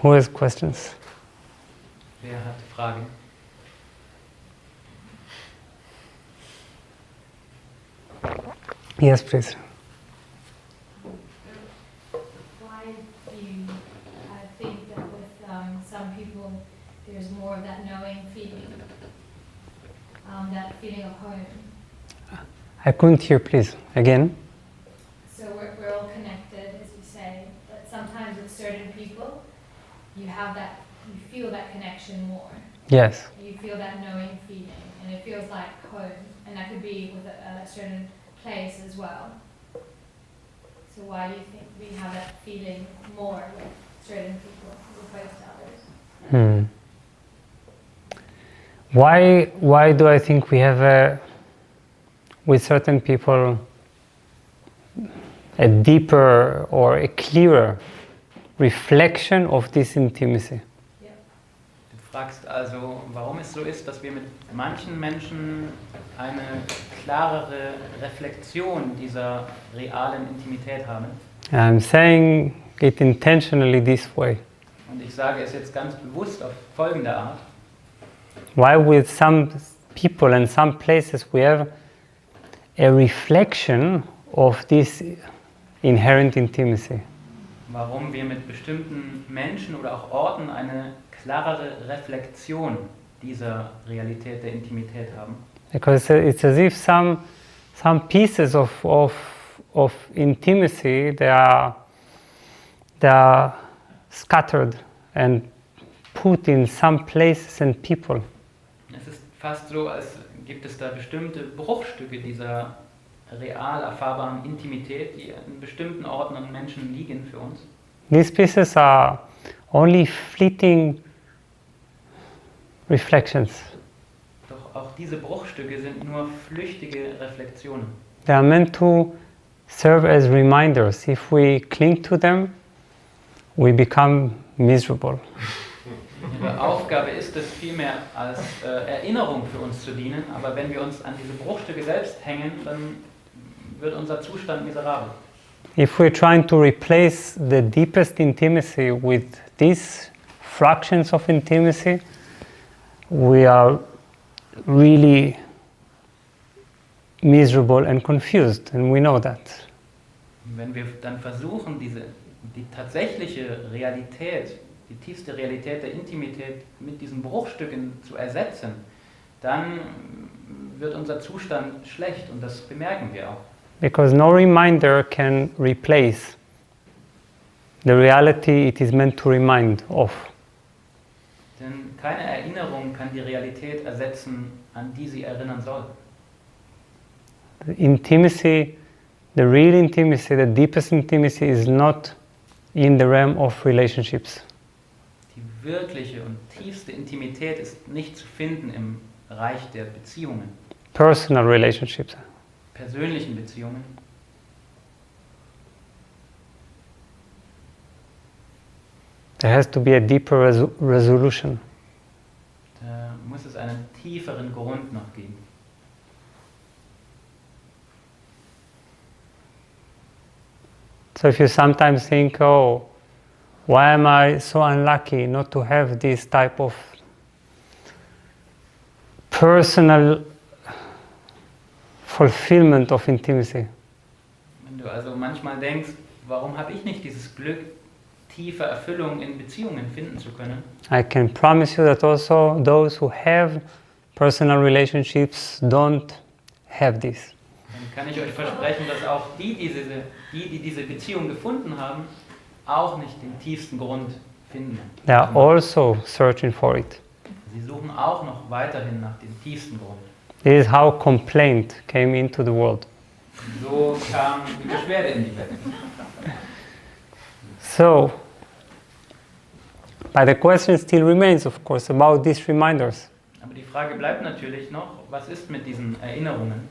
Speaker 1: Who has questions?
Speaker 2: Wer hat Fragen?
Speaker 1: Yes, please.
Speaker 3: Why do you think that with some people there's more of that knowing feeling, that feeling of home?
Speaker 1: I couldn't hear, please. Again?
Speaker 3: So we're all connected, as you say, but sometimes with certain people, you feel that connection more.
Speaker 1: Yes.
Speaker 3: You feel that knowing feeling, and it feels like home, and that could be with a certain place as well. So why do you think we have that feeling more with certain people as opposed to others?
Speaker 1: Why do I think we have with certain people a deeper or a clearer reflection of this intimacy?
Speaker 2: Du fragst also, warum es so ist, dass wir mit manchen Menschen eine klarere Reflexion dieser realen Intimität haben.
Speaker 1: I'm saying it intentionally this way.
Speaker 2: Und ich sage es jetzt ganz bewusst auf folgende Art.
Speaker 1: Why with some people and some places we have a reflection of this inherent intimacy.
Speaker 2: Warum wir mit bestimmten Menschen oder auch Orten eine klarere Reflexion dieser Realität der Intimität haben.
Speaker 1: Because it's as if some pieces of intimacy, they are scattered and put in some places and people.
Speaker 2: Es ist fast so, als gibt es da bestimmte Bruchstücke dieser real erfahrbaren Intimität, die in bestimmten Orten und Menschen liegen für uns.
Speaker 1: These pieces are only fleeting reflections.
Speaker 2: Doch auch diese Bruchstücke sind nur flüchtige Reflexionen.
Speaker 1: They are meant to serve as reminders. If we cling to them, we become miserable.
Speaker 2: Ihre Aufgabe ist es vielmehr als Erinnerung für uns zu dienen, aber wenn wir uns an diese Bruchstücke selbst hängen, dann wird unser Zustand miserabel.
Speaker 1: If we're trying to replace the deepest intimacy with these fractions of intimacy, we are really miserable and confused, and we know that.
Speaker 2: Wenn wir dann versuchen, die tatsächliche Realität, die tiefste Realität der Intimität mit diesen Bruchstücken zu ersetzen, dann wird unser Zustand schlecht und das bemerken wir auch.
Speaker 1: Because no reminder can replace the reality it is meant to remind of.
Speaker 2: Denn keine Erinnerung kann die Realität ersetzen, an die sie erinnern soll.
Speaker 1: The intimacy, the real intimacy, the deepest intimacy is not in the realm of relationships.
Speaker 2: Die wirkliche und tiefste Intimität ist nicht zu finden im Reich der Beziehungen,
Speaker 1: Personal relationships.
Speaker 2: persönlichen Beziehungen.
Speaker 1: There has to be a deeper resolution.
Speaker 2: Da muss es einen tieferen Grund noch geben.
Speaker 1: So if you sometimes think, oh, why am I so unlucky not to have this type of personal fulfillment of intimacy?
Speaker 2: Wenn du also manchmal denkst, warum habe ich nicht dieses Glück, tiefe Erfüllung in Beziehungen finden zu können,
Speaker 1: I can promise you that also those who have personal relationships don't have this.
Speaker 2: dann kann ich euch versprechen, dass auch die diese Beziehung gefunden haben, auch nicht den tiefsten Grund finden.
Speaker 1: They are also searching for it.
Speaker 2: Sie suchen auch noch weiterhin nach dem tiefsten Grund.
Speaker 1: This is how complaint came into the world.
Speaker 2: So kam die Beschwerde in die Welt.
Speaker 1: So, but the question still remains, of course, about these reminders.
Speaker 2: Aber die Frage bleibt natürlich noch, was ist mit diesen Erinnerungen,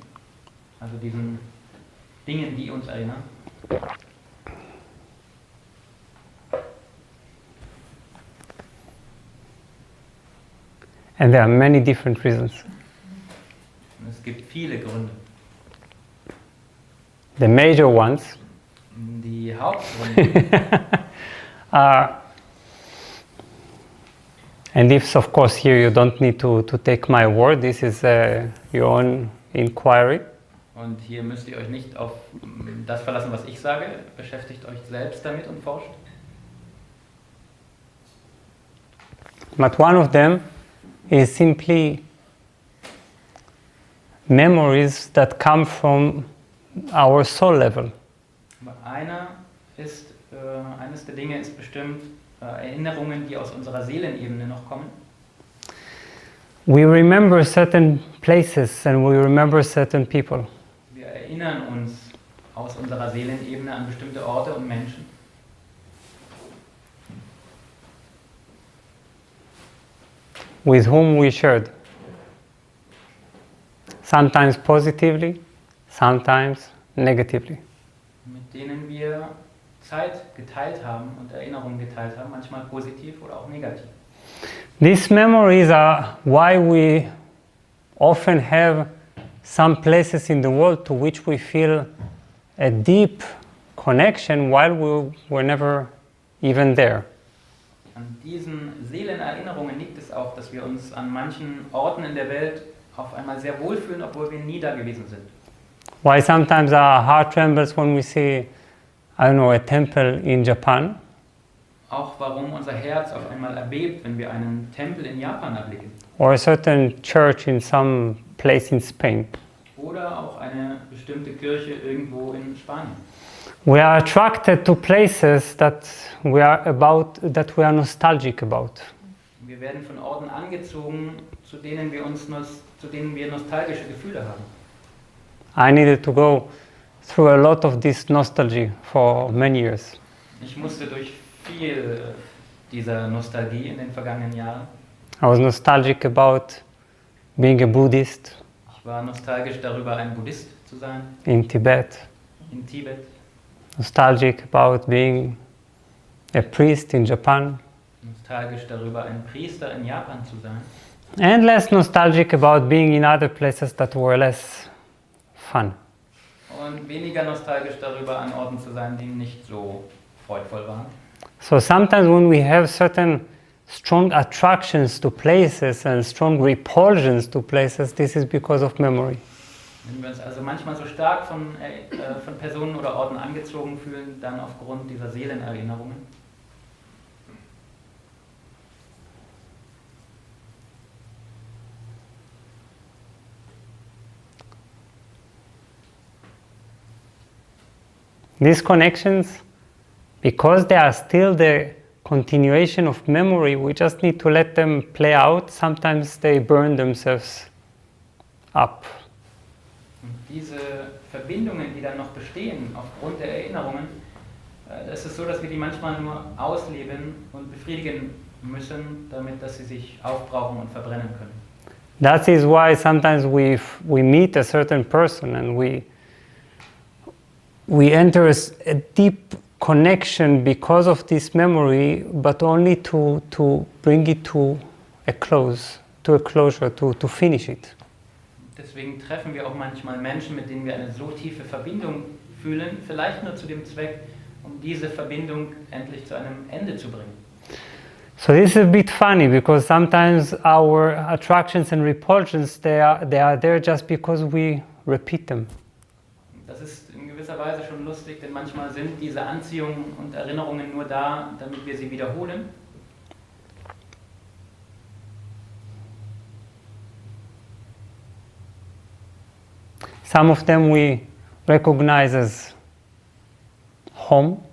Speaker 2: also diesen Dingen, die uns erinnern?
Speaker 1: And there are many different reasons.
Speaker 2: Und es gibt viele Gründe.
Speaker 1: The major ones
Speaker 2: Die Hauptgründe,
Speaker 1: are, and if of course here you don't need to take my word, this is your own inquiry.
Speaker 2: und hier müsst ihr euch nicht auf das verlassen, was ich sage, beschäftigt euch selbst damit und forscht.
Speaker 1: But one of them is simply memories that come from our soul level.
Speaker 2: Aber eines der Dinge ist bestimmt Erinnerungen, die aus unserer Seelenebene noch kommen.
Speaker 1: We remember certain places and we remember certain people.
Speaker 2: Wir erinnern uns aus unserer Seelenebene an bestimmte Orte und Menschen.
Speaker 1: With whom we shared. Sometimes positively, sometimes negatively.
Speaker 2: Mit denen wir Zeit geteilt haben und Erinnerungen geteilt haben, manchmal positiv oder auch negativ.
Speaker 1: These memories are why we often have some places in the world to which we feel a deep connection while we were never even there.
Speaker 2: An diesen Seelenerinnerungen liegt es auch, dass wir uns an manchen Orten in der Welt auf einmal sehr wohlfühlen, obwohl wir nie da gewesen sind.
Speaker 1: Why sometimes our heart trembles when we see I don't know, a temple in Japan,
Speaker 2: Auch warum unser Herz auf einmal erbebt, wenn wir einen Tempel in Japan erblicken.
Speaker 1: or a certain church in some place in Spain.
Speaker 2: Oder auch eine bestimmte Kirche irgendwo in Spanien.
Speaker 1: We are attracted to places that we are nostalgic about.
Speaker 2: Wir werden von Orten angezogen, zu denen wir nostalgische Gefühle haben.
Speaker 1: I needed to go through a lot of this nostalgia for many years.
Speaker 2: Ich musste durch viel dieser Nostalgie in den vergangenen Jahren.
Speaker 1: I was nostalgic about being a Buddhist
Speaker 2: Ich war nostalgisch darüber, ein Buddhist zu sein,
Speaker 1: in Tibet,
Speaker 2: in Tibet.
Speaker 1: nostalgic about being a priest in Japan,
Speaker 2: Nostalgisch darüber, ein Priester in Japan zu sein.
Speaker 1: and less nostalgic about being in other places that were less fun.
Speaker 2: Und weniger nostalgisch darüber, an Orten zu sein, die nicht so freudvoll waren.
Speaker 1: So sometimes when we have certain strong attractions to places and strong repulsions to places, this is because of memory.
Speaker 2: Wenn wir uns also manchmal so stark von Personen oder Orten angezogen fühlen, dann aufgrund dieser Seelenerinnerungen.
Speaker 1: These connections, because they are still the continuation of memory, we just need to let them play out. Sometimes they burn themselves up.
Speaker 2: Und diese Verbindungen, die dann noch bestehen aufgrund der Erinnerungen, es ist so, dass wir die manchmal nur ausleben und befriedigen müssen, damit dass sie sich aufbrauchen und verbrennen können.
Speaker 1: That is why sometimes we meet a certain person and we enter a deep connection because of this memory, but only to bring it to a closure, to finish it.
Speaker 2: Deswegen treffen wir auch manchmal Menschen, mit denen wir eine so tiefe Verbindung fühlen, vielleicht nur zu dem Zweck, um diese Verbindung endlich zu einem Ende zu bringen.
Speaker 1: So this is a bit funny because sometimes our attractions and repulsions they are there just because we repeat them.
Speaker 2: Das ist in gewisser Weise schon lustig, denn manchmal sind diese Anziehungen und Erinnerungen nur da, damit wir sie wiederholen.
Speaker 1: Some of them we recognize as home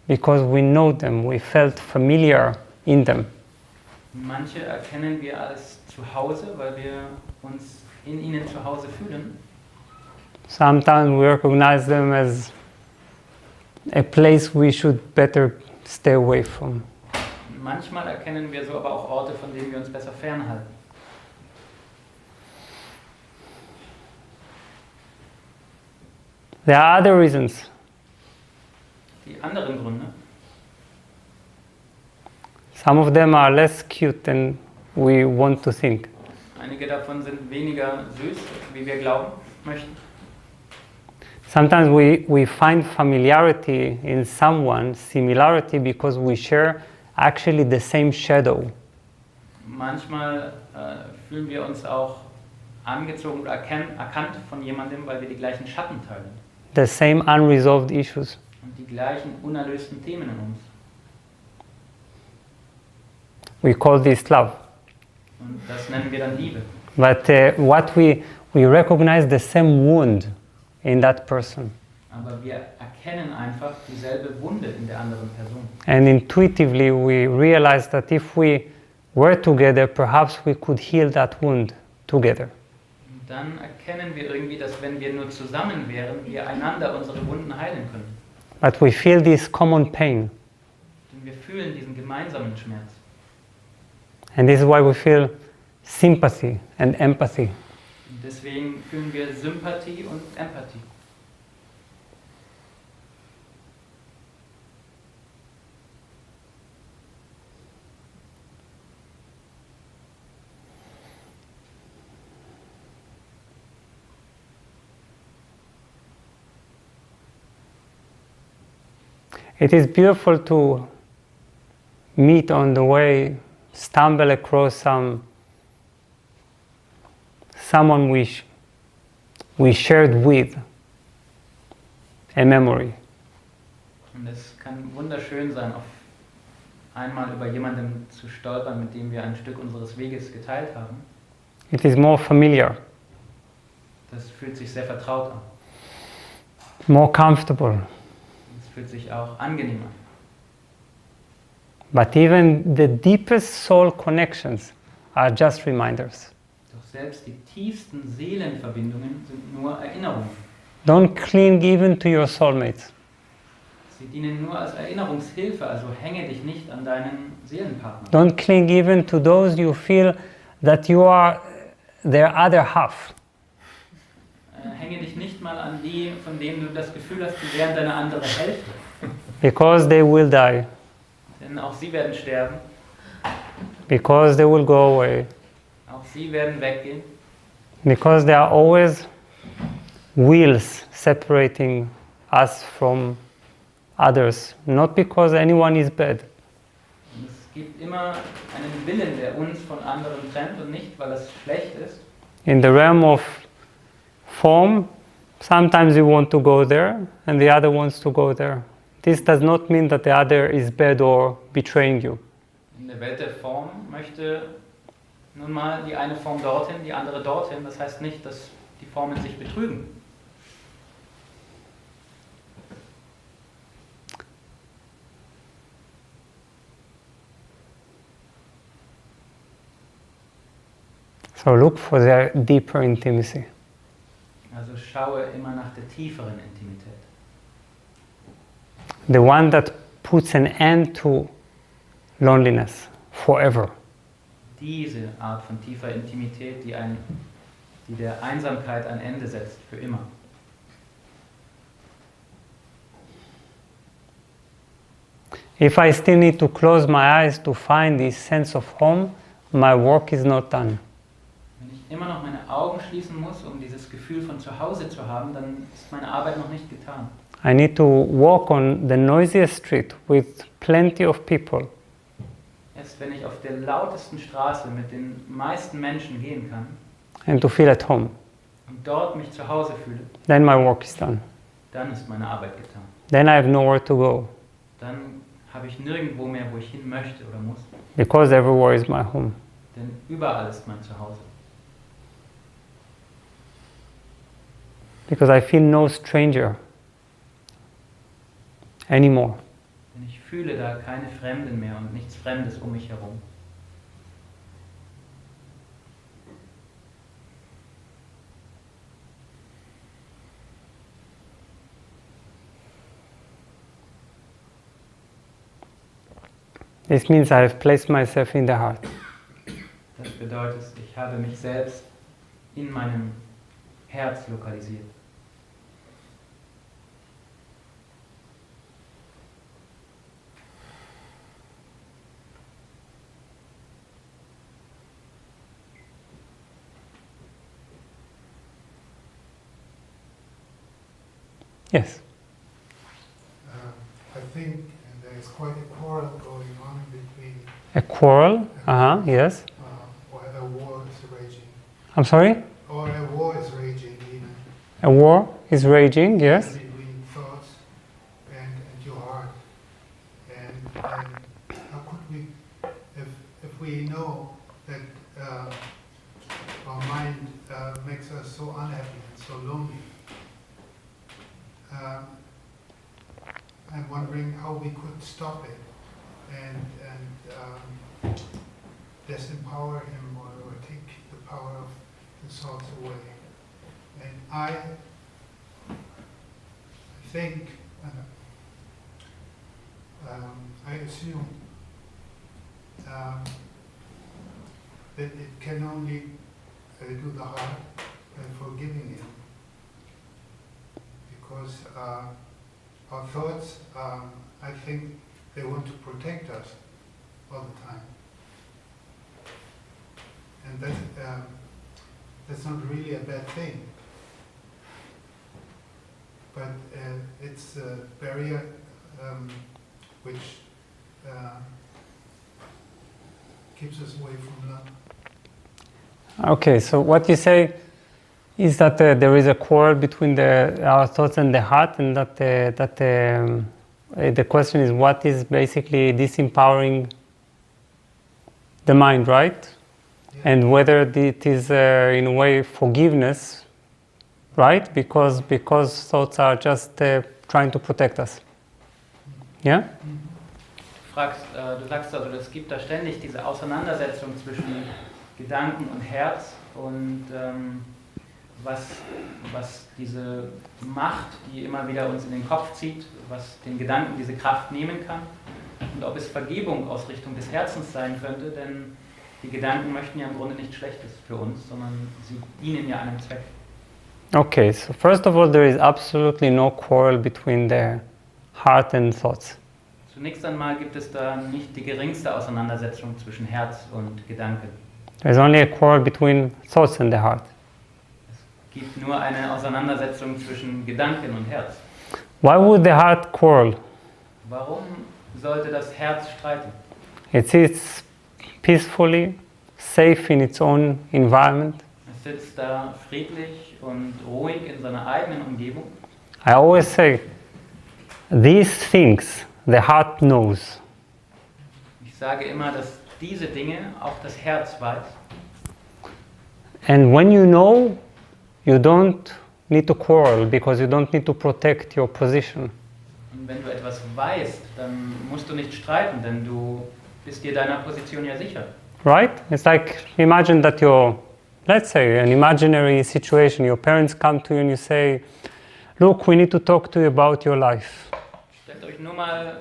Speaker 1: because we know them, we felt familiar in them.
Speaker 2: Manche erkennen wir als Zuhause, weil wir uns in ihnen zu Hause fühlen.
Speaker 1: Sometimes we recognize them as a place we should better stay away from.
Speaker 2: Manchmal erkennen wir so aber auch Orte, von denen wir uns besser fernhalten.
Speaker 1: There are other reasons.
Speaker 2: Die anderen Gründe,
Speaker 1: Some of them are less cute than we want to think.
Speaker 2: einige davon sind weniger süß, wie wir glauben möchten.
Speaker 1: Sometimes we find familiarity in someone, similarity, because we share actually the same shadow.
Speaker 2: Manchmal fühlen wir uns auch angezogen oder erkannt von jemandem, weil wir die gleichen Schatten teilen
Speaker 1: The same unresolved issues.
Speaker 2: und die gleichen unerlösten Themen in uns.
Speaker 1: We call this love.
Speaker 2: Und das nennen wir dann Liebe.
Speaker 1: But what we recognize the same wound in that person.
Speaker 2: Aber wir erkennen einfach dieselbe Wunde in der anderen Person.
Speaker 1: And intuitively we realize that if we were together, perhaps we could heal that wound together.
Speaker 2: Und dann erkennen wir irgendwie, dass wenn wir nur zusammen wären, wir einander unsere Wunden heilen können.
Speaker 1: But we feel this common pain.
Speaker 2: Denn wir fühlen diesen gemeinsamen Schmerz.
Speaker 1: And this is why we feel sympathy and empathy.
Speaker 2: Und deswegen fühlen wir Sympathie und Empathie.
Speaker 1: It is beautiful to meet on the way, stumble across someone we shared with a memory.
Speaker 2: Und es kann wunderschön sein, auf einmal über jemanden zu stolpern, mit dem wir ein Stück unseres Weges geteilt haben.
Speaker 1: It is more familiar,
Speaker 2: Das fühlt sich sehr vertraut an.
Speaker 1: more comfortable.
Speaker 2: Es fühlt sich auch angenehm an.
Speaker 1: But even the deepest soul connections are just reminders.
Speaker 2: Doch selbst die tiefsten Seelenverbindungen sind nur Erinnerungen.
Speaker 1: Don't cling even to your soulmates.
Speaker 2: Sie dienen nur als Erinnerungshilfe, also hänge dich nicht an deinen Seelenpartner.
Speaker 1: Don't cling even to those you feel that you are their other half.
Speaker 2: Hänge dich nicht mal an die, von denen du das Gefühl hast, sie wären deine andere Hälfte.
Speaker 1: Because they will die.
Speaker 2: Denn auch sie werden sterben,
Speaker 1: Because they will go away.
Speaker 2: auch sie werden weggehen.
Speaker 1: Because there are always wheels separating us from others. Not because anyone is bad.
Speaker 2: Und es gibt immer einen Willen, der uns von anderen trennt und nicht, weil es schlecht ist.
Speaker 1: In the realm of form, sometimes you want to go there and the other wants to go there. This does not mean that the other is bad or betraying you.
Speaker 2: In der Welt der Form möchte nun mal die eine Form dorthin, die andere dorthin. Das heißt nicht, dass die Formen sich betrügen.
Speaker 1: So look for their deeper intimacy.
Speaker 2: Also schaue immer nach der tieferen Intimität.
Speaker 1: The one that puts an end to loneliness forever.
Speaker 2: Diese Art von tiefer Intimität, die der Einsamkeit ein Ende setzt, für immer.
Speaker 1: If I still need to close my eyes to find this sense of home, my work is not done.
Speaker 2: Wenn ich immer noch meine Augen schließen muss, um dieses Gefühl von zu Hause zu haben, dann ist meine Arbeit noch nicht getan.
Speaker 1: I need to walk on the noisiest street with plenty of people.
Speaker 2: Erst wenn ich auf der lautesten Straße mit den meisten Menschen gehen kann
Speaker 1: And to feel at home.
Speaker 2: und dort mich zu Hause fühle,
Speaker 1: Then my work is done.
Speaker 2: dann ist meine Arbeit getan.
Speaker 1: Then I have nowhere to go.
Speaker 2: Dann habe ich nirgendwo mehr, wo ich hin möchte oder muss.
Speaker 1: Because everywhere is my home.
Speaker 2: Denn überall ist mein Zuhause.
Speaker 1: Because I feel no stranger anymore.
Speaker 2: Denn ich fühle da keine Fremden mehr und nichts Fremdes um mich herum.
Speaker 1: This means I have placed myself in the heart.
Speaker 2: Das bedeutet, ich habe mich selbst in meinem Herz lokalisiert.
Speaker 1: Yes.
Speaker 4: I think there is quite a quarrel going on between,
Speaker 1: A quarrel? Yes.
Speaker 4: or a war is raging,
Speaker 1: I'm sorry?
Speaker 4: or a war is raging even
Speaker 1: A war is raging, yes.
Speaker 4: between thoughts and your heart. And how could we, if we know that our mind makes us so unhappy and so lonely, I'm wondering how we could stop it and disempower him or take the power of the thoughts away. And I think, I assume that it can only do the heart by forgiving him. Because our thoughts, I think they want to protect us all the time. And that's not really a bad thing. But it's a barrier which keeps us away from love.
Speaker 1: Okay, so what you say is that there is a quarrel between our thoughts and the heart, and that the question is what is basically disempowering the mind, right?
Speaker 4: Yeah.
Speaker 1: And whether it is in a way forgiveness, right? Because thoughts are just trying to protect us. Yeah?
Speaker 2: Du sagst also, es gibt da ständig diese Auseinandersetzung zwischen Gedanken und Herz und was diese Macht, die immer wieder uns in den Kopf zieht, was den Gedanken diese Kraft nehmen kann und ob es Vergebung aus Richtung des Herzens sein könnte, denn die Gedanken möchten ja im Grunde nichts Schlechtes für uns, sondern sie dienen ja einem Zweck.
Speaker 1: Okay, so first of all, there is absolutely no quarrel between the heart and thoughts.
Speaker 2: Zunächst einmal gibt es da nicht die geringste Auseinandersetzung zwischen Herz und Gedanken.
Speaker 1: There's only a quarrel between thoughts and the heart.
Speaker 2: Es gibt nur eine Auseinandersetzung zwischen Gedanken und Herz.
Speaker 1: Why would the heart quarrel?
Speaker 2: Warum sollte das Herz streiten?
Speaker 1: It sits peacefully, safe in its own environment.
Speaker 2: Es sitzt da friedlich und ruhig in seiner eigenen Umgebung.
Speaker 1: I always say, these things the heart knows.
Speaker 2: Ich sage immer, dass diese Dinge auch das Herz weiß.
Speaker 1: And when you know, you don't need to quarrel because you don't need to protect your position.
Speaker 2: Und wenn du etwas weißt, dann musst du nicht streiten, denn du bist dir deiner Position ja sicher.
Speaker 1: Right? It's like, imagine that you're, let's say, an imaginary situation. Your parents come to you and you say, look, we need to talk to you about your life.
Speaker 2: Stellt euch nur mal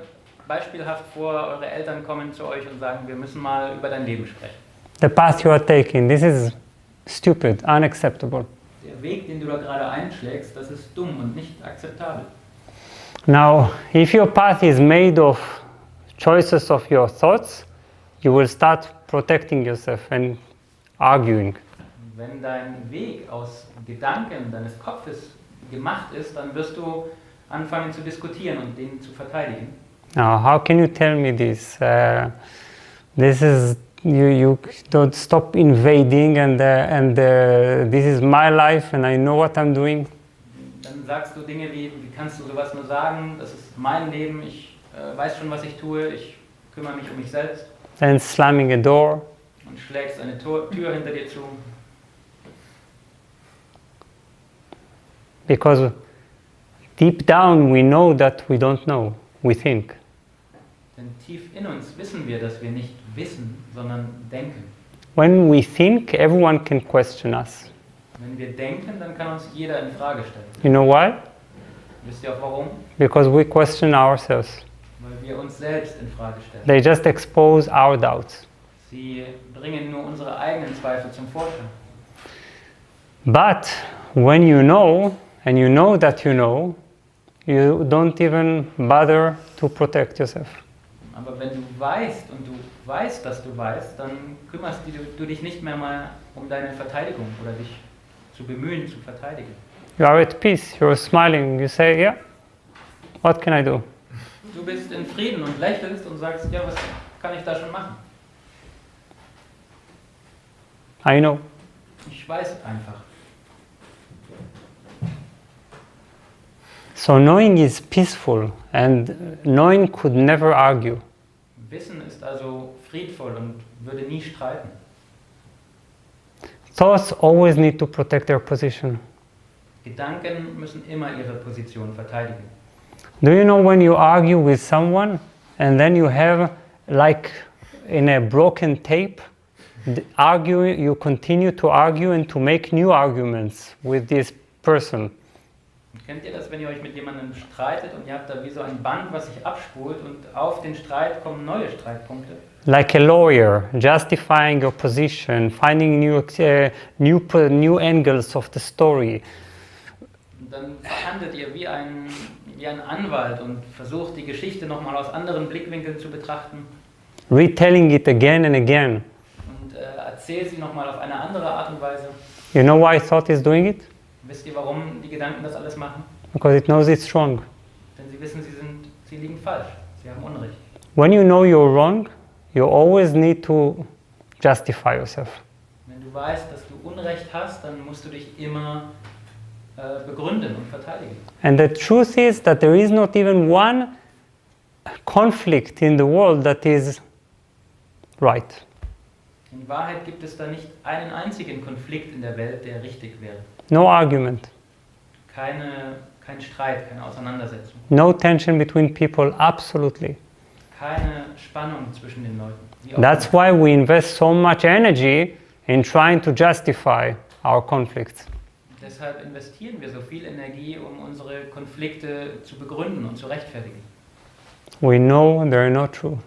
Speaker 2: beispielhaft vor, eure Eltern kommen zu euch und sagen, wir müssen mal über dein Leben sprechen.
Speaker 1: The path you are taking, this is stupid, unacceptable.
Speaker 2: Der Weg, den du da gerade einschlägst, das ist dumm und nicht akzeptabel.
Speaker 1: Now, if your path is made of choices of your thoughts, you will start protecting yourself and arguing.
Speaker 2: Wenn dein Weg aus Gedanken deines Kopfes gemacht ist, dann wirst du anfangen zu diskutieren und den zu verteidigen.
Speaker 1: Now, how can you tell me this? This is you don't stop invading and this is my life and I know what I'm doing.
Speaker 2: Dann sagst du Dinge wie kannst du sowas nur sagen, das ist mein Leben, ich weiß schon, was ich tue, ich kümmere mich um mich selbst.
Speaker 1: Then slamming a door.
Speaker 2: Und schlägst eine Tür hinter dir zu.
Speaker 1: Because deep down we know that we don't know, we think.
Speaker 2: Denn tief in uns wissen wir, dass wir nicht wissen, sondern denken.
Speaker 1: When we think, everyone can question us.
Speaker 2: Wenn wir denken, dann kann uns jeder in Frage stellen.
Speaker 1: You know why?
Speaker 2: Wisst ihr auch warum?
Speaker 1: Because we question ourselves.
Speaker 2: Weil wir uns selbst in Frage stellen.
Speaker 1: They just expose our doubts.
Speaker 2: Sie bringen nur unsere eigenen Zweifel zum Vorschein.
Speaker 1: But when you know, and you know that you know, you don't even bother to protect yourself.
Speaker 2: Aber wenn du weißt und du weißt, dass du weißt, dann kümmerst du dich nicht mehr mal um deine Verteidigung oder dich zu bemühen, zu verteidigen.
Speaker 1: You are at peace, you're smiling, you say, yeah, what can I do?
Speaker 2: Du bist in Frieden und lächelst und sagst, ja, was kann ich da schon machen?
Speaker 1: I know.
Speaker 2: Ich weiß einfach.
Speaker 1: So knowing is peaceful and knowing could never argue.
Speaker 2: Wissen ist also friedvoll und würde nie streiten.
Speaker 1: Thoughts always need to protect their position.
Speaker 2: Gedanken müssen immer ihre Position verteidigen.
Speaker 1: Do you know when you argue with someone and then you have, like in a broken tape, you continue to argue and to make new arguments with this person?
Speaker 2: Kennt ihr das, wenn ihr euch mit jemandem streitet und ihr habt da wie so ein Band, was sich abspult und auf den Streit kommen neue Streitpunkte?
Speaker 1: Like a lawyer, justifying your position, finding new angles of the story.
Speaker 2: Und dann verhandelt ihr wie ein Anwalt und versucht die Geschichte nochmal aus anderen Blickwinkeln zu betrachten.
Speaker 1: Retelling it again and again.
Speaker 2: Und erzählt sie nochmal auf eine andere Art und Weise.
Speaker 1: You know why thought is doing it?
Speaker 2: Wisst ihr, warum die Gedanken das alles machen?
Speaker 1: Because it knows it's wrong.
Speaker 2: Denn sie wissen, sie liegen falsch. Sie haben Unrecht.
Speaker 1: When you know you're wrong, you always need to justify yourself.
Speaker 2: Wenn du weißt, dass du Unrecht hast, dann musst du dich immer begründen und verteidigen.
Speaker 1: And the truth is that there is not even one conflict in the world that is right.
Speaker 2: In Wahrheit gibt es da nicht einen einzigen Konflikt in der Welt, der richtig wäre.
Speaker 1: No argument.
Speaker 2: Kein Streit, keine Auseinandersetzung.
Speaker 1: No tension between people, absolutely.
Speaker 2: Keine Spannung zwischen den Leuten.
Speaker 1: That's why we invest so much energy in trying to justify our conflicts.
Speaker 2: Deshalb investieren wir so viel Energie, um unsere Konflikte zu begründen und zu rechtfertigen.
Speaker 1: We know they're not true.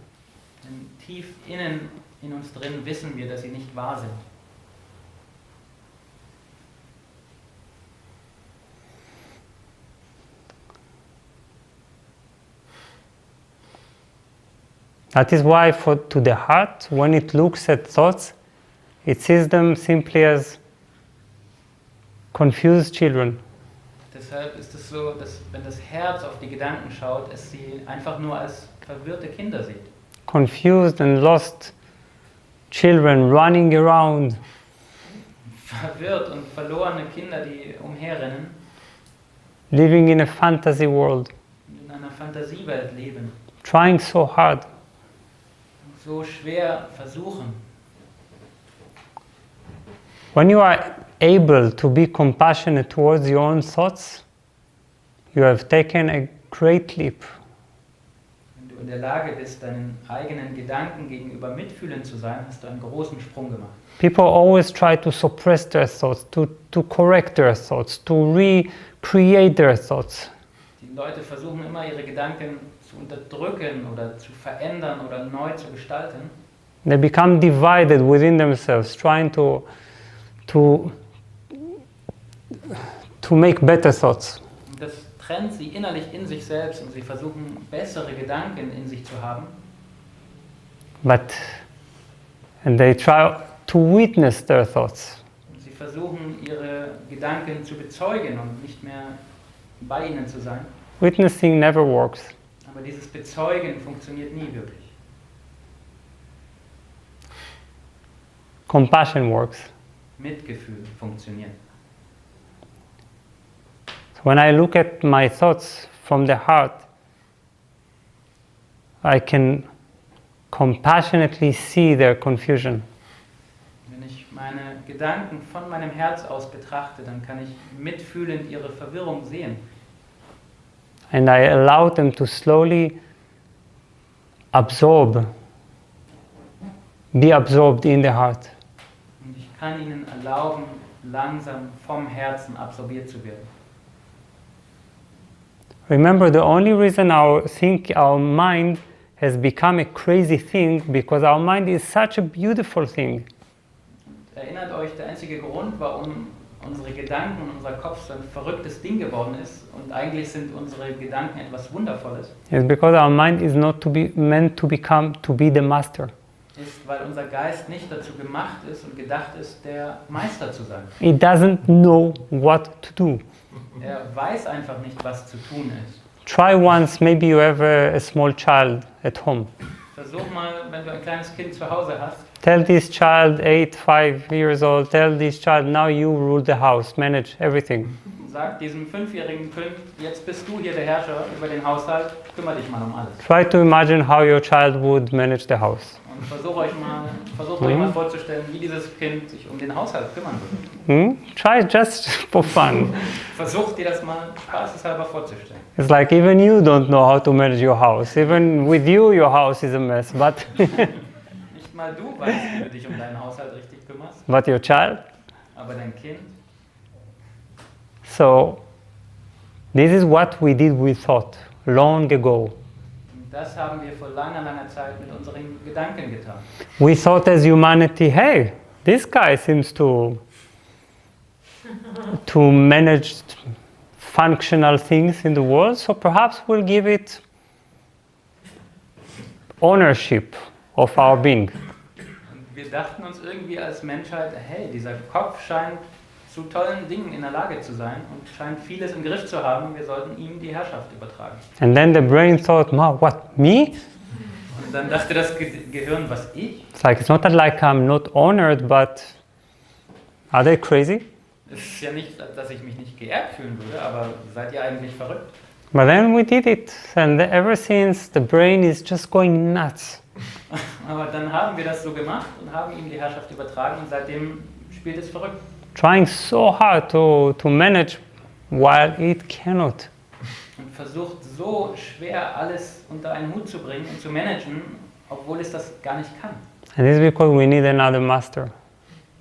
Speaker 2: Denn tief innen in uns drin wissen wir, dass sie nicht wahr sind.
Speaker 1: That is why to the heart, when it looks at thoughts, it sees them simply as confused children.
Speaker 2: Deshalb ist es so, dass wenn das Herz auf die Gedanken schaut, es sie einfach nur als verwirrte Kinder sieht.
Speaker 1: Confused and lost children running around.
Speaker 2: Verwirrt und verlorene Kinder, die umherrennen.
Speaker 1: Living in a fantasy world.
Speaker 2: In einer Fantasiewelt leben.
Speaker 1: Trying so hard.
Speaker 2: So schwer versuchen.
Speaker 1: When you are able to be compassionate towards your own thoughts, you have taken a great leap.
Speaker 2: Wenn du in der Lage bist, deinen eigenen Gedanken gegenüber mitfühlend zu sein, hast du einen großen Sprung gemacht.
Speaker 1: People always try to suppress their thoughts, to correct their thoughts, to recreate their thoughts.
Speaker 2: Die Leute versuchen immer, ihre Gedanken zu unterdrücken oder zu verändern oder neu zu gestalten.
Speaker 1: They become divided within themselves, trying to make better thoughts.
Speaker 2: Und das trennt sie innerlich in sich selbst und sie versuchen, bessere Gedanken in sich zu haben.
Speaker 1: And they try to witness their thoughts.
Speaker 2: Und sie versuchen, ihre Gedanken zu bezeugen und nicht mehr bei ihnen zu sein.
Speaker 1: Witnessing never works.
Speaker 2: Aber dieses Bezeugen funktioniert nie wirklich.
Speaker 1: Compassion works.
Speaker 2: Mitgefühl funktioniert.
Speaker 1: So when I look at my thoughts from the heart, I can compassionately see their confusion.
Speaker 2: Wenn ich meine Gedanken von meinem Herz aus betrachte, dann kann ich mitfühlend ihre Verwirrung sehen.
Speaker 1: And I allow them to slowly be absorbed in the heart.
Speaker 2: Und ich kann ihnen erlauben, langsam vom Herzen absorbiert zu werden.
Speaker 1: Remember, the only reason our mind has become a crazy thing because our mind is such a beautiful thing.
Speaker 2: Erinnert euch, der einzige Grund, warum unsere Gedanken und unser Kopf so ein verrücktes Ding geworden ist und eigentlich sind unsere Gedanken etwas Wundervolles,
Speaker 1: Is because our mind is not meant to be the master.
Speaker 2: ist, weil unser Geist nicht dazu gemacht ist und gedacht ist, der Meister zu sein.
Speaker 1: It doesn't know what to do.
Speaker 2: Er weiß einfach nicht, was zu tun ist.
Speaker 1: Try once, maybe you have a small child at home.
Speaker 2: Versuch mal, wenn du ein kleines Kind zu Hause hast,
Speaker 1: Tell this child, 5 years old, tell this child, now you rule the house, manage everything.
Speaker 2: sag diesem 5-jährigen Kind, jetzt bist du hier der Herrscher über den Haushalt, kümmere dich mal um alles.
Speaker 1: Try to imagine how your child would manage the house.
Speaker 2: Und versucht euch mal vorzustellen, wie dieses Kind sich um den Haushalt kümmern würde.
Speaker 1: Try just for fun.
Speaker 2: Versucht dir das mal spaßeshalber vorzustellen.
Speaker 1: It's like even you don't know how to manage your house. Even with you, your house is a mess. But
Speaker 2: Nicht mal du weißt, wie du dich um deinen Haushalt richtig kümmerst,
Speaker 1: but your child.
Speaker 2: aber dein Kind.
Speaker 1: So this is what we did with thought long ago.
Speaker 2: Und das haben wir vor langer, langer Zeit mit unseren Gedanken getan.
Speaker 1: We thought as humanity, hey, this guy seems to manage functional things in the world, so perhaps we'll give it ownership of our being.
Speaker 2: Und wir dachten uns irgendwie als Menschheit, hey, dieser Kopf scheint zu tollen Dingen in der Lage zu sein und scheint vieles im Griff zu haben, wir sollten ihm die Herrschaft übertragen.
Speaker 1: And then the brain thought, what, me?
Speaker 2: Und dann dachte das Gehirn, was ich?
Speaker 1: It's like, it's not that like I'm not honored, but are they crazy?
Speaker 2: Es ist ja nicht, dass ich mich nicht geehrt fühlen würde, aber seid ihr eigentlich verrückt?
Speaker 1: But then we did it, and ever since the brain is just going nuts.
Speaker 2: Aber dann haben wir das so gemacht und haben ihm die Herrschaft übertragen und seitdem spielt es verrückt.
Speaker 1: Trying so hard to manage while it cannot.
Speaker 2: Und versucht so schwer alles unter einen Hut zu bringen und zu managen, obwohl es das gar nicht kann.
Speaker 1: And this is because we need another master,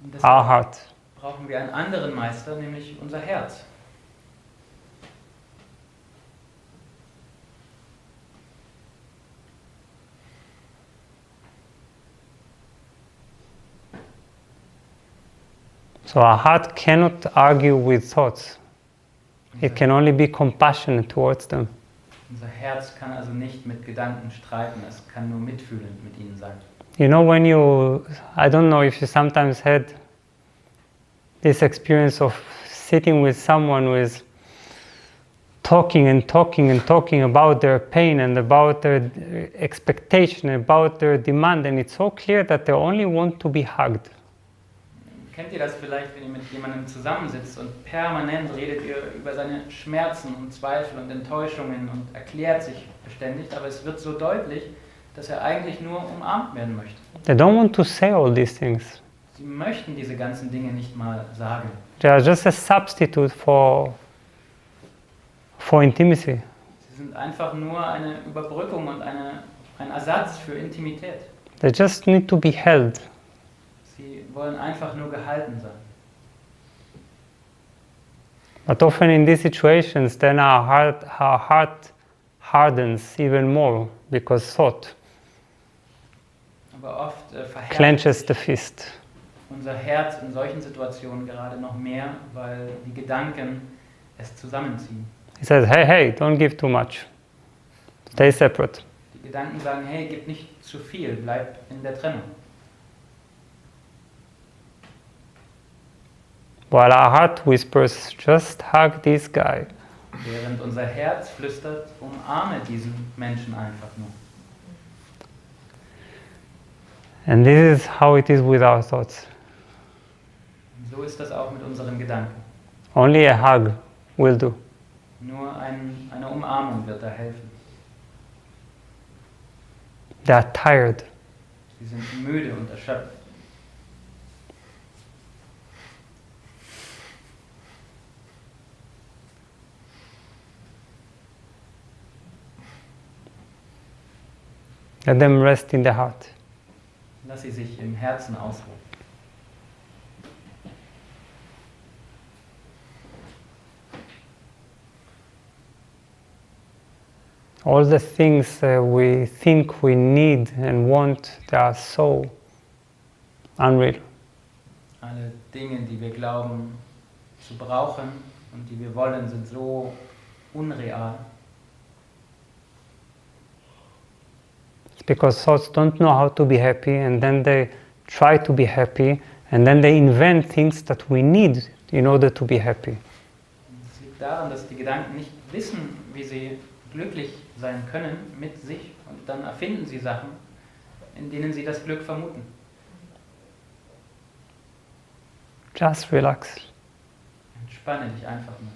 Speaker 2: Und
Speaker 1: our
Speaker 2: deshalb
Speaker 1: heart.
Speaker 2: brauchen wir einen anderen Meister, nämlich unser Herz.
Speaker 1: So our heart cannot argue with thoughts. It can only be compassionate towards them.
Speaker 2: Unser Herz kann also nicht mit Gedanken streiten, es kann nur mitfühlend mit ihnen sein.
Speaker 1: You know, when I don't know if you sometimes had this experience of sitting with someone who is talking and talking and talking about their pain and about their expectation, about their demand, and it's so clear that they only want to be hugged.
Speaker 2: Kennt ihr das vielleicht, wenn ihr mit jemandem zusammensitzt und permanent redet ihr über seine Schmerzen und Zweifel und Enttäuschungen und erklärt sich beständig, aber es wird so deutlich, dass er eigentlich nur umarmt werden möchte.
Speaker 1: They don't want to say all these things.
Speaker 2: Sie möchten diese ganzen Dinge nicht mal sagen.
Speaker 1: They are just a substitute for intimacy.
Speaker 2: Sie sind einfach nur eine Überbrückung und ein Ersatz für Intimität.
Speaker 1: They just need to be held.
Speaker 2: Sie wollen einfach nur gehalten sein.
Speaker 1: But often in these situations, then our heart hardens even more because thought
Speaker 2: Aber oft verhärtet
Speaker 1: clenches
Speaker 2: sich
Speaker 1: the fist.
Speaker 2: unser Herz in solchen Situationen gerade noch mehr, weil die Gedanken es zusammenziehen.
Speaker 1: He says, hey, don't give too much. Stay separate.
Speaker 2: Die Gedanken sagen, hey, gib nicht zu viel, bleib in der Trennung.
Speaker 1: While our heart whispers, just hug this guy.
Speaker 2: Während unser Herz flüstert, umarme diesen Menschen einfach nur.
Speaker 1: And this is how it is with our thoughts.
Speaker 2: Und so ist das auch mit unseren Gedanken.
Speaker 1: Only a hug will do.
Speaker 2: Nur eine Umarmung wird da helfen.
Speaker 1: They are tired.
Speaker 2: Sie sind müde und erschöpft.
Speaker 1: Let them rest in the heart.
Speaker 2: Lass sie sich im Herzen ausruhen.
Speaker 1: All the things we think we need and want, they are so unreal.
Speaker 2: Alle Dinge, die wir glauben zu brauchen und die wir wollen, sind so unreal.
Speaker 1: It's because thoughts don't know how to be happy, and then they try to be happy, and then they invent things that we need in order to be happy.
Speaker 2: Es liegt daran, dass die Gedanken nicht wissen, wie sie glücklich sein können mit sich, und dann erfinden sie Sachen, in denen sie das Glück vermuten.
Speaker 1: Just relax.
Speaker 2: Entspanne dich einfach nur.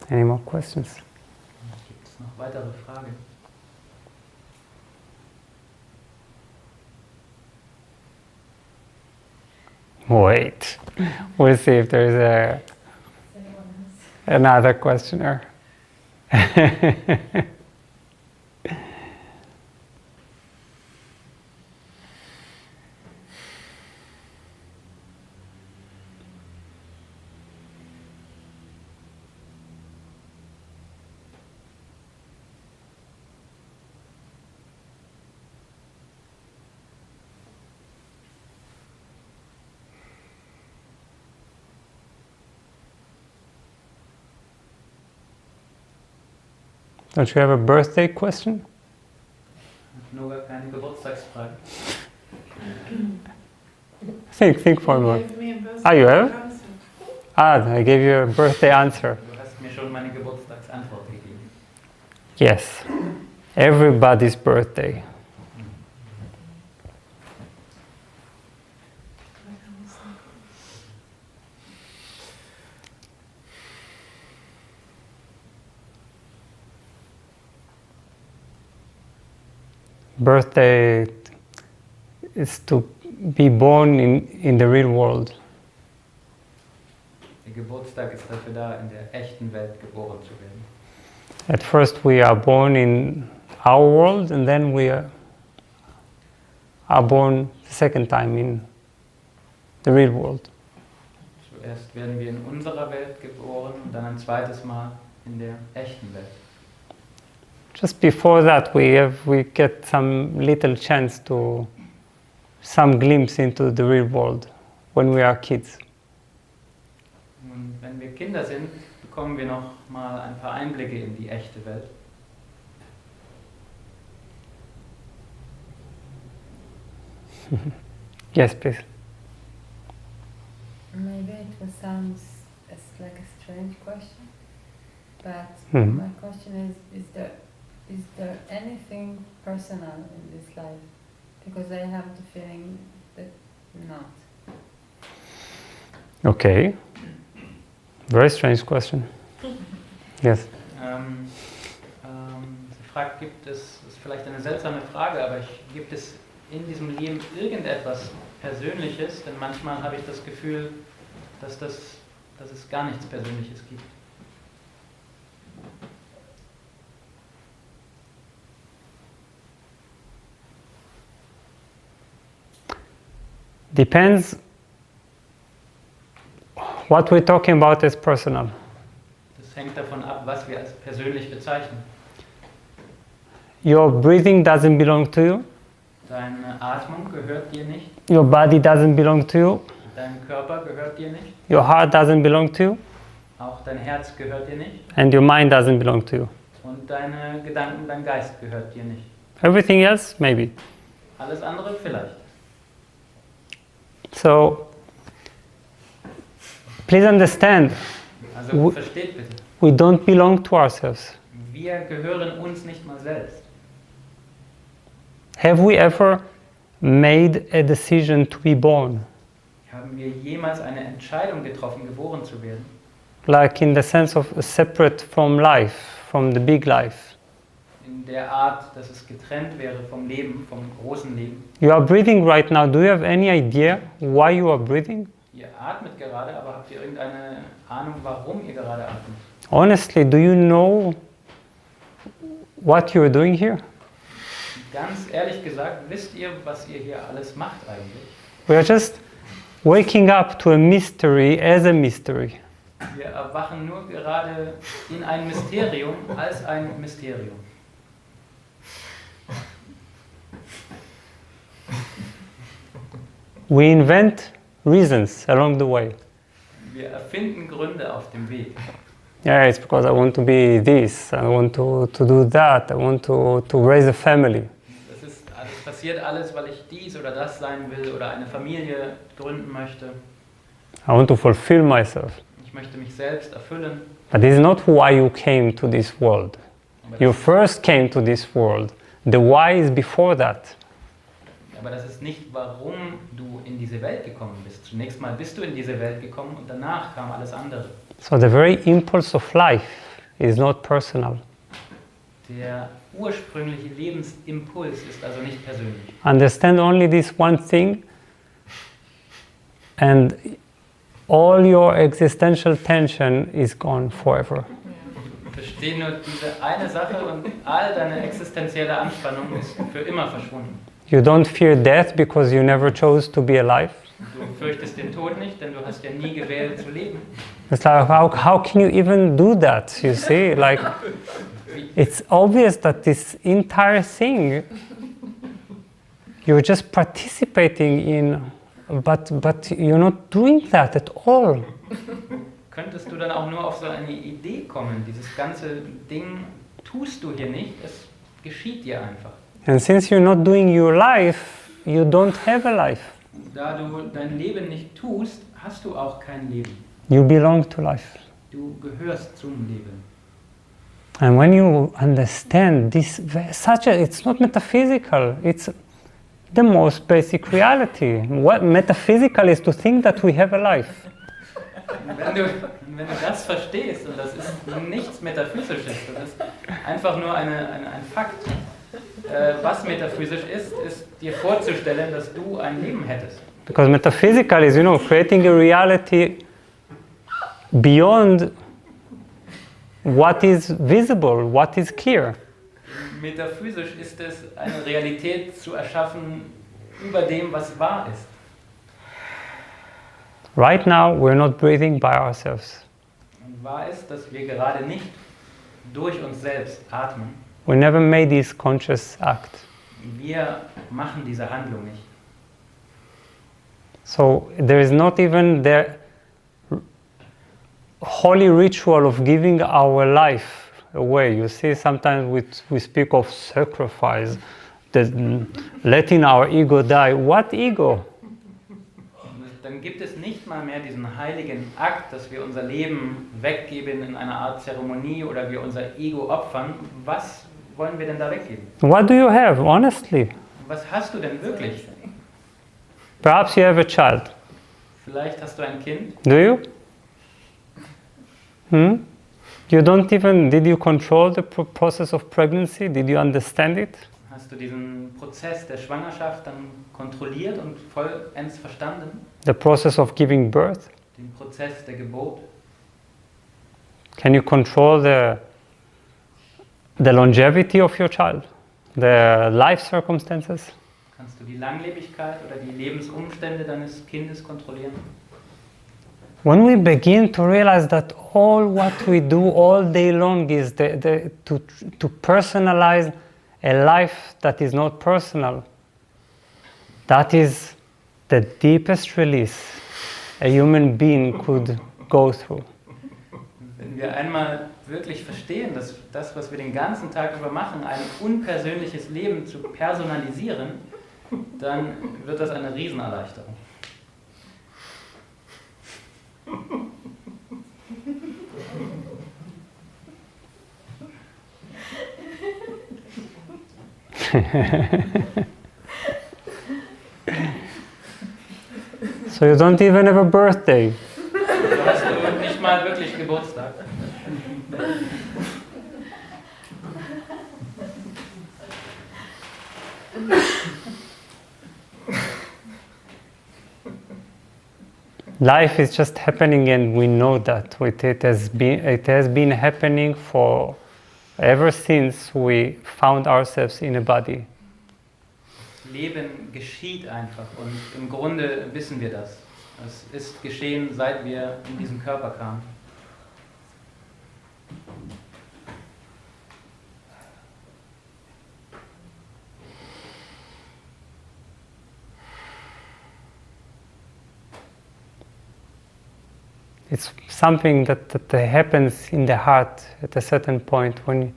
Speaker 1: Any more questions?
Speaker 2: Gibt es noch weitere Fragen?
Speaker 1: Wait. We'll see if there's another questioner. Don't you have a birthday question?
Speaker 2: Nur gar keine Geburtstagsfrage.
Speaker 1: Think for a moment. Ah, you have? I gave you a birthday answer.
Speaker 2: Du hast mir schon meine Geburtstagsantwort gegeben.
Speaker 1: Yes. Everybody's birthday. Birthday is to be born in the real world.
Speaker 2: Der Geburtstag ist dafür da, in der echten Welt geboren zu werden.
Speaker 1: At first we are born in our world and then we are born the second time in the real world.
Speaker 2: Zuerst werden wir in unserer Welt geboren und dann ein zweites Mal in der echten Welt.
Speaker 1: Just before that we get some little chance to some glimpse into the real world when we are kids.
Speaker 2: Und wenn wir Kinder sind, bekommen wir noch mal ein paar Einblicke in die echte Welt.
Speaker 1: Yes, please.
Speaker 5: Maybe it sounds like a strange question, but
Speaker 1: Mhm.
Speaker 5: my question is there anything personal in this life? Because I have the feeling that not.
Speaker 1: Okay. Very strange question. Yes.
Speaker 2: Sie fragt, das ist vielleicht eine seltsame Frage, aber gibt es in diesem Leben irgendetwas Persönliches? Denn manchmal habe ich das Gefühl, dass es gar nichts Persönliches gibt.
Speaker 1: Depends what we're talking about as personal.
Speaker 2: Das hängt davon ab, was wir als persönlich bezeichnen.
Speaker 1: Your breathing doesn't belong to you.
Speaker 2: Deine Atmung gehört dir nicht.
Speaker 1: Your body doesn't belong to you.
Speaker 2: Dein Körper gehört dir nicht.
Speaker 1: Your heart doesn't belong to you.
Speaker 2: Auch dein Herz gehört dir nicht.
Speaker 1: And your mind doesn't belong to you.
Speaker 2: Und deine Gedanken, dein Geist gehört dir nicht.
Speaker 1: Everything else, maybe.
Speaker 2: Alles andere vielleicht.
Speaker 1: So, please understand,
Speaker 2: Also versteht bitte,
Speaker 1: we don't belong to ourselves.
Speaker 2: wir gehören uns nicht mal selbst.
Speaker 1: Have we ever made a decision to be born?
Speaker 2: Haben wir jemals eine Entscheidung getroffen, geboren zu werden?
Speaker 1: Like in the sense of separate from life, from the big life.
Speaker 2: In der Art, dass es getrennt wäre vom Leben, vom großen Leben.
Speaker 1: You are breathing right now. Do you have any idea why you are breathing?
Speaker 2: Ihr atmet gerade, aber habt ihr irgendeine Ahnung, warum ihr gerade atmet?
Speaker 1: Honestly, do you know what you're doing here?
Speaker 2: Ganz ehrlich gesagt, wisst ihr, was ihr hier alles macht eigentlich?
Speaker 1: We are just waking up to a mystery as a mystery.
Speaker 2: Wir erwachen nur gerade in ein Mysterium als ein Mysterium.
Speaker 1: We invent reasons along the way.
Speaker 2: Wir erfinden Gründe auf dem Weg.
Speaker 1: Yeah, it's because I want to be this, I want to do that, I want to raise a family.
Speaker 2: Das passiert alles, weil ich dies oder das sein will oder eine Familie gründen möchte.
Speaker 1: I want to fulfill myself.
Speaker 2: Ich möchte mich selbst erfüllen.
Speaker 1: But this is not why you came to this world. You first came to this world. The why is before that.
Speaker 2: Aber das ist nicht, warum du in diese Welt gekommen bist. Zunächst mal bist du in diese Welt gekommen und danach kam alles andere.
Speaker 1: So the very impulse of life is not personal.
Speaker 2: Der ursprüngliche Lebensimpuls ist also nicht persönlich.
Speaker 1: Understand only this one thing and all your existential tension is gone forever.
Speaker 2: Versteh nur diese eine Sache und all deine existenzielle Anspannung ist für immer verschwunden.
Speaker 1: You don't fear death because you never chose to be alive.
Speaker 2: Du fürchtest den Tod nicht, denn du hast ja nie gewählt zu leben.
Speaker 1: It's like, how can you even do that, you see? Like, it's obvious that this entire thing, you're just participating in, but you're not doing that at all.
Speaker 2: Könntest du dann auch nur auf so eine Idee kommen, dieses ganze Ding tust du hier nicht, es geschieht dir einfach.
Speaker 1: And since you're not doing your life, you don't have a life.
Speaker 2: Da du dein Leben nicht tust, hast du auch kein Leben.
Speaker 1: You belong to life.
Speaker 2: Du gehörst zum Leben.
Speaker 1: And when you understand this, it's not metaphysical, it's the most basic reality. What metaphysical is to think that we have a life.
Speaker 2: Wenn du das verstehst, und das ist nichts Metaphysisches, das ist einfach nur ein Fakt. Was metaphysisch ist dir vorzustellen, dass du ein Leben hättest.
Speaker 1: Because metaphysical is, creating a reality beyond what is visible, what is clear.
Speaker 2: Metaphysisch ist es, eine Realität zu erschaffen über dem, was wahr ist.
Speaker 1: Right now, we're not breathing by ourselves.
Speaker 2: Und wahr ist, dass wir gerade nicht durch uns selbst atmen.
Speaker 1: We never made this conscious act.
Speaker 2: Wir machen diese Handlung nicht.
Speaker 1: So there is not even the holy ritual of giving our life away. You see, sometimes we speak of sacrifice, letting our ego die. What ego?
Speaker 2: Dann gibt es nicht mal mehr diesen heiligen Akt, dass wir unser Leben weggeben in einer Art Zeremonie oder wir unser Ego opfern. Was wollen wir denn da weggeben?
Speaker 1: What do you have, honestly?
Speaker 2: Was hast du denn wirklich?
Speaker 1: Perhaps you have a child.
Speaker 2: Vielleicht hast du ein Kind.
Speaker 1: Do you? You don't even, did you control the process of pregnancy? Did you understand it?
Speaker 2: Hast du diesen Prozess der Schwangerschaft dann kontrolliert und vollends verstanden?
Speaker 1: The process of giving birth?
Speaker 2: Den Prozess der Geburt?
Speaker 1: Can you control the longevity of your child? The life circumstances?
Speaker 2: Kannst du die Langlebigkeit oder die Lebensumstände deines Kindes kontrollieren?
Speaker 1: When we begin to realize that all what we do all day long is to personalize a life that is not personal, that is the deepest release a human being could go through.
Speaker 2: Wenn wir einmal wirklich verstehen, dass das, was wir den ganzen Tag über machen, ein unpersönliches Leben zu personalisieren, dann wird das eine Riesenerleichterung.
Speaker 1: So you don't even have a birthday.
Speaker 2: Also hast du nicht mal wirklich Geburtstag.
Speaker 1: Life is just happening, and we know that it has been happening for ever since we found ourselves in a body.
Speaker 2: Leben geschieht einfach und im Grunde wissen wir das. Es ist geschehen, seit wir in diesen Körper kamen.
Speaker 1: It's something that happens in the heart at a certain point when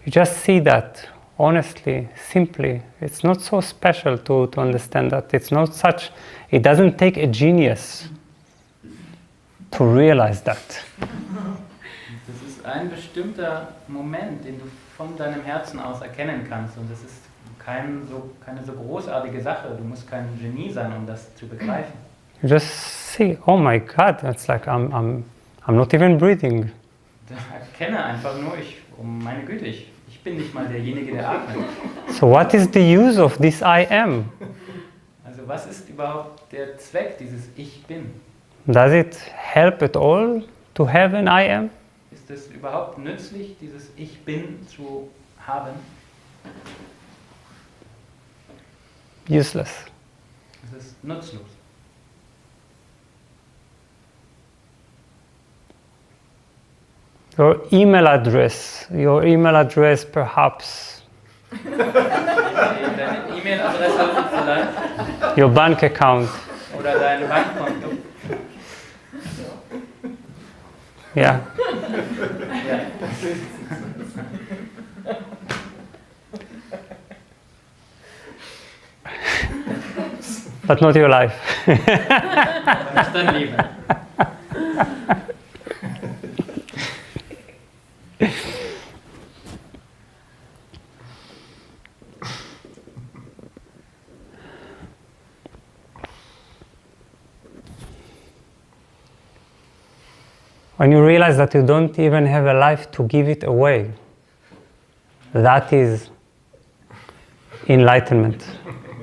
Speaker 1: you just see that honestly, simply. It's not so special to understand that. It's not such, it doesn't take a genius to realize that.
Speaker 2: Das ist ein bestimmter Moment, den du von deinem Herzen aus erkennen kannst, und das ist keine so großartige Sache. Du musst kein Genie sein, um das zu begreifen.
Speaker 1: You just see, oh my God, it's like I'm not even breathing.
Speaker 2: Erkenne einfach nur, oh meine Güte, ich bin nicht mal derjenige, der atmet.
Speaker 1: So what is the use of this I am?
Speaker 2: Also was ist überhaupt der Zweck dieses Ich Bin?
Speaker 1: Does it help at all to have an I am?
Speaker 2: Ist es überhaupt nützlich, dieses Ich Bin zu haben?
Speaker 1: Useless.
Speaker 2: Es ist nutzlos.
Speaker 1: Your email address perhaps.
Speaker 2: Deine E-Mail-Adresse vielleicht.
Speaker 1: Your bank account.
Speaker 2: Oder dein Bankkonto.
Speaker 1: Yeah.
Speaker 2: Ja.
Speaker 1: but not your life.
Speaker 2: Aber nicht dein Leben.
Speaker 1: When you realize that you don't even have a life to give it away, that is enlightenment.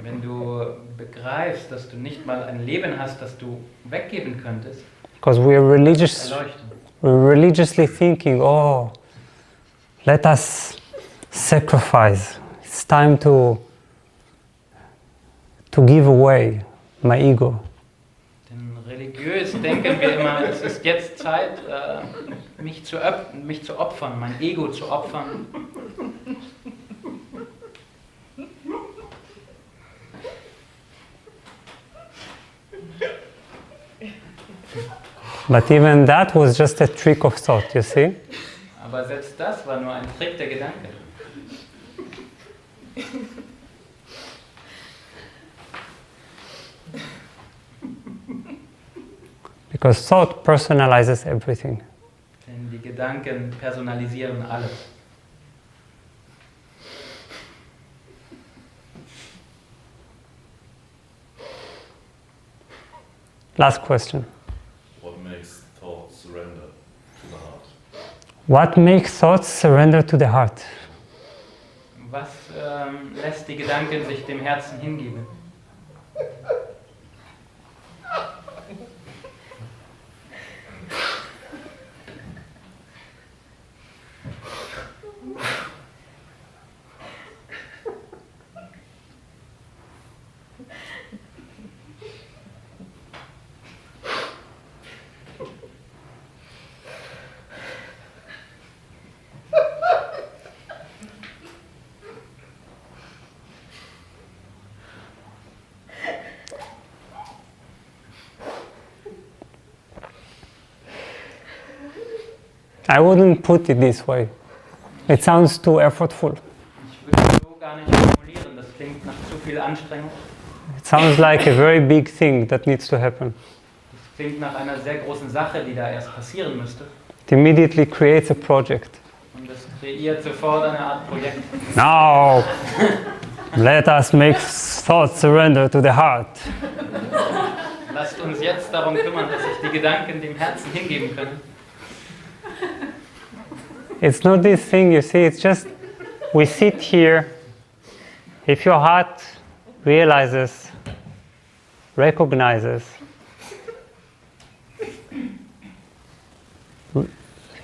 Speaker 2: Wenn du begreifst, dass du nicht mal ein Leben hast, das du weggeben könntest,
Speaker 1: Because we're
Speaker 2: Erleuchtung.
Speaker 1: religiously thinking, oh, let us sacrifice. It's time to give away my ego.
Speaker 2: Denn religiös denken wir immer, es ist jetzt Zeit, mich zu opfern, mein Ego zu opfern.
Speaker 1: But even that was just a trick of thought, you see?
Speaker 2: Aber selbst das war nur ein Trick der Gedanken.
Speaker 1: Because thought personalizes everything.
Speaker 2: Denn die Gedanken personalisieren alles.
Speaker 1: Last question.
Speaker 6: What makes thought surrender to the heart?
Speaker 1: What makes thoughts surrender to the heart?
Speaker 2: Was lässt die Gedanken sich dem Herzen hingeben?
Speaker 1: I wouldn't put it this way. It sounds too effortful.
Speaker 2: Ich würde es so gar nicht formulieren, das klingt nach zu viel Anstrengung.
Speaker 1: It sounds like a very big thing that needs to happen.
Speaker 2: Das klingt nach einer sehr großen Sache, die da erst passieren müsste.
Speaker 1: It immediately creates a project.
Speaker 2: Und das kreiert sofort eine Art Projekt.
Speaker 1: Now, let us make thought surrender to the heart.
Speaker 2: Lasst uns jetzt darum kümmern, dass sich die Gedanken dem Herzen hingeben können.
Speaker 1: It's not this thing, you see, it's just we sit here. If your heart realizes, recognizes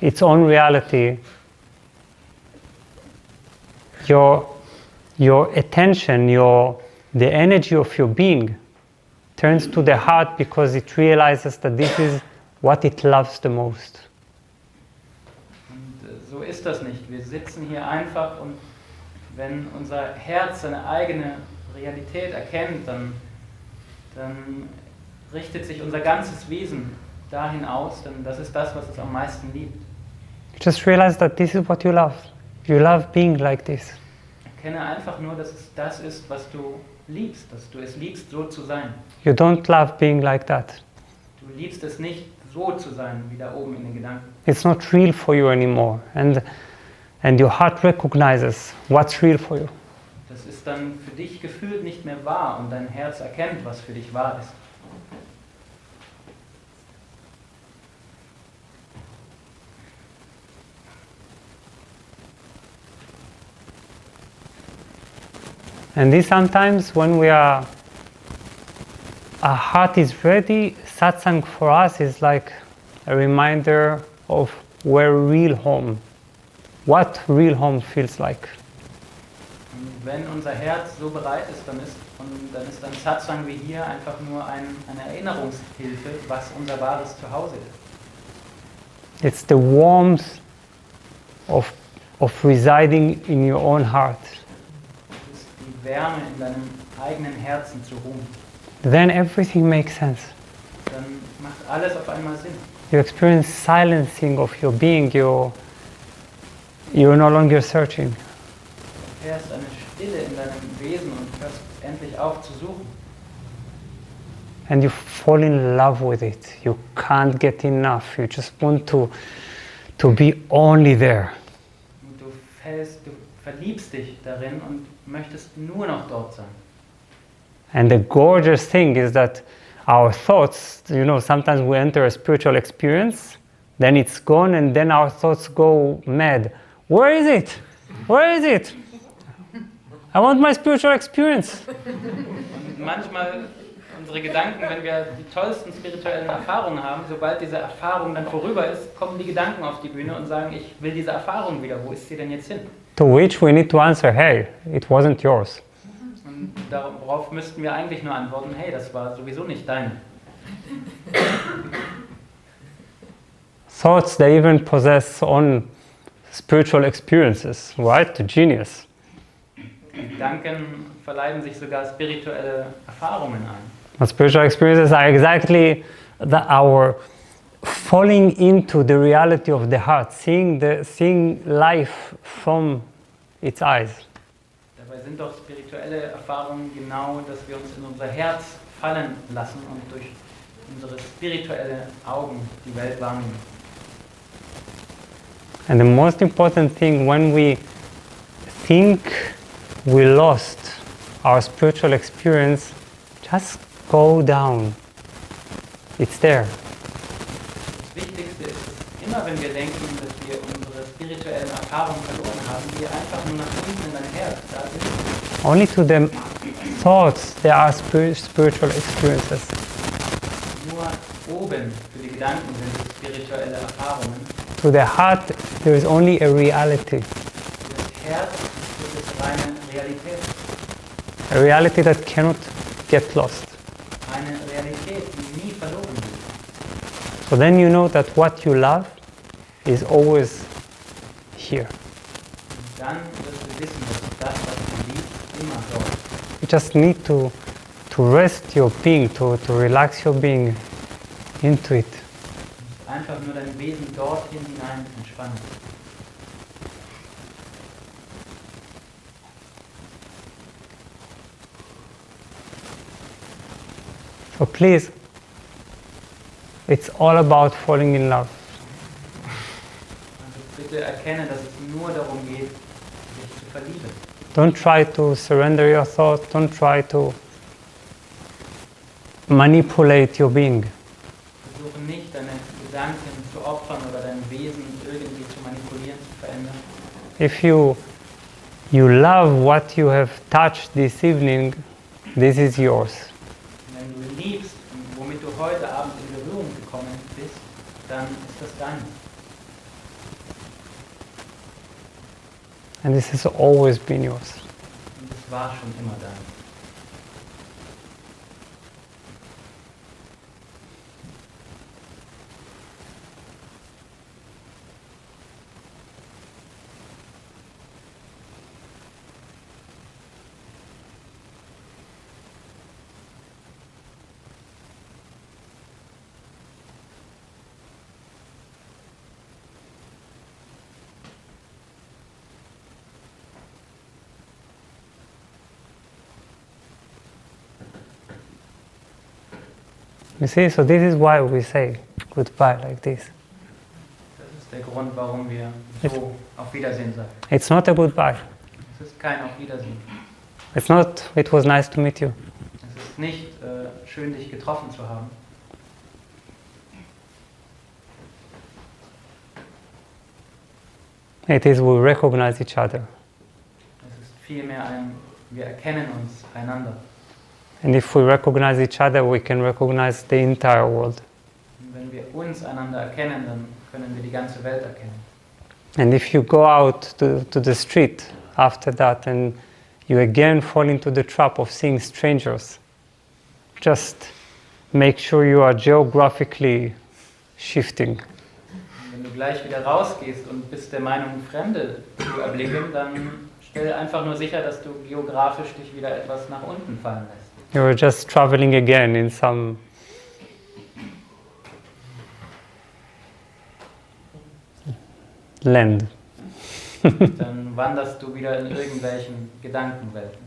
Speaker 1: its own reality, your attention, the energy of your being turns to the heart because it realizes that this is what it loves the most.
Speaker 2: So ist das nicht. Wir sitzen hier einfach und wenn unser Herz seine eigene Realität erkennt, dann richtet sich unser ganzes Wesen dahin aus, denn das ist das, was es am meisten liebt.
Speaker 1: You just realize that this is what you love. You love being like this.
Speaker 2: Erkenne einfach nur, dass es das ist, was du liebst, dass du es liebst, so zu sein.
Speaker 1: You don't love being like that.
Speaker 2: Du liebst es nicht, so zu sein, wie da oben in den Gedanken.
Speaker 1: It's not real for you anymore. And your heart recognizes what's real for you.
Speaker 2: Das ist dann für dich gefühlt nicht mehr wahr und dein Herz erkennt, was für dich wahr ist.
Speaker 1: And this sometimes when our heart is ready, satsang for us is like a reminder of where real home, what real home feels like.
Speaker 2: Und wenn unser Herz so bereit ist, dann ist ein Satsang wie hier einfach nur eine Erinnerungshilfe, was unser wahres Zuhause ist.
Speaker 1: It's the warmth of residing in your own heart.
Speaker 2: Es ist die Wärme in deinem eigenen Herzen zu ruhen.
Speaker 1: Then everything makes sense.
Speaker 2: Dann macht alles auf einmal Sinn.
Speaker 1: You experience silencing of your being. You're no longer searching.
Speaker 2: Du erfährst eine Stille in deinem Wesen und hörst endlich auf zu suchen.
Speaker 1: and you fall in love with it. You can't get enough. You just want to be only there.
Speaker 2: Und du verliebst dich darin und möchtest nur noch dort sein.
Speaker 1: And the gorgeous thing is that our thoughts, sometimes we enter a spiritual experience, then it's gone, and then our thoughts go mad. Where is it? Where is it? I want my spiritual experience.
Speaker 2: Und manchmal unsere Gedanken, wenn wir die tollsten spirituellen Erfahrungen haben, sobald diese Erfahrung dann vorüber ist, kommen die Gedanken auf die Bühne und sagen, ich will diese Erfahrung wieder, wo ist sie denn jetzt hin?
Speaker 1: To which we need to answer, hey, it wasn't yours.
Speaker 2: Und darauf müssten wir eigentlich nur antworten, hey, das war sowieso nicht deine.
Speaker 1: Thoughts, they even possess own spiritual experiences, right? The genius.
Speaker 2: Gedanken verleihen sich sogar spirituelle Erfahrungen ein.
Speaker 1: And spiritual experiences are exactly our falling into the reality of the heart, seeing life from its eyes.
Speaker 2: Dabei sind doch spirituelle Erfahrungen genau, dass wir uns in unser Herz fallen lassen und durch unsere spirituelle Augen die Welt wahrnehmen.
Speaker 1: And the most important thing, when we think we lost our spiritual experience, just go down. It's there.
Speaker 2: Das Wichtigste ist, immer wenn wir denken, dass wir unsere spirituellen Erfahrungen verloren haben, geh einfach nur nach unten in dein Herz. Da sind sie.
Speaker 1: Only to the thoughts there are spiritual experiences.
Speaker 2: Nur oben für die Gedanken sind es spirituelle Erfahrungen.
Speaker 1: To the heart there is only a reality.
Speaker 2: Für das Herz ist es reine Realität.
Speaker 1: A reality that cannot get lost.
Speaker 2: Eine Realität, die nie verloren geht.
Speaker 1: So then you know that what you love is always here.
Speaker 2: Und dann wirst du wissen, dass das, was du liebst, immer dort ist.
Speaker 1: You just need to rest your being, to relax your being into it.
Speaker 2: Einfach nur dein Wesen dorthin hinein entspannen.
Speaker 1: So please, it's all about falling in love.
Speaker 2: Also bitte erkenne, dass es nur darum geht, dich zu verlieben.
Speaker 1: Don't try to surrender your thoughts. Don't try to manipulate your being.
Speaker 2: Versuche nicht, deine Gedanken zu opfern oder dein Wesen irgendwie zu manipulieren, zu verändern.
Speaker 1: If you love what you have touched this evening, this is yours.
Speaker 2: Wenn du liebst, womit du heute Abend in Berührung gekommen bist, dann ist das dein.
Speaker 1: And this has always been yours.
Speaker 2: Und es war schon immer dein.
Speaker 1: You see, so this is why we say goodbye like this.
Speaker 2: Das ist der Grund, warum wir so auf Wiedersehen sagen.
Speaker 1: It's not a goodbye.
Speaker 2: Es ist kein Auf Wiedersehen.
Speaker 1: It's not, it was nice to meet you.
Speaker 2: Es ist nicht schön, dich getroffen zu haben.
Speaker 1: It is we recognize each other.
Speaker 2: Es ist vielmehr wir erkennen uns einander.
Speaker 1: And if we recognize each other, we can recognize the entire world.
Speaker 2: Und wenn wir uns einander erkennen, dann können wir die ganze Welt erkennen.
Speaker 1: And if you go out to the street after that and you again fall into the trap of seeing strangers, just make sure you are geographically shifting.
Speaker 2: Und wenn du gleich wieder rausgehst und bist der Meinung, Fremde zu erblicken, dann stell einfach nur sicher, dass du geografisch dich wieder etwas nach unten fallen lässt.
Speaker 1: You're just traveling again in some land.
Speaker 2: Dann wanderst du wieder in irgendwelchen Gedankenwelten.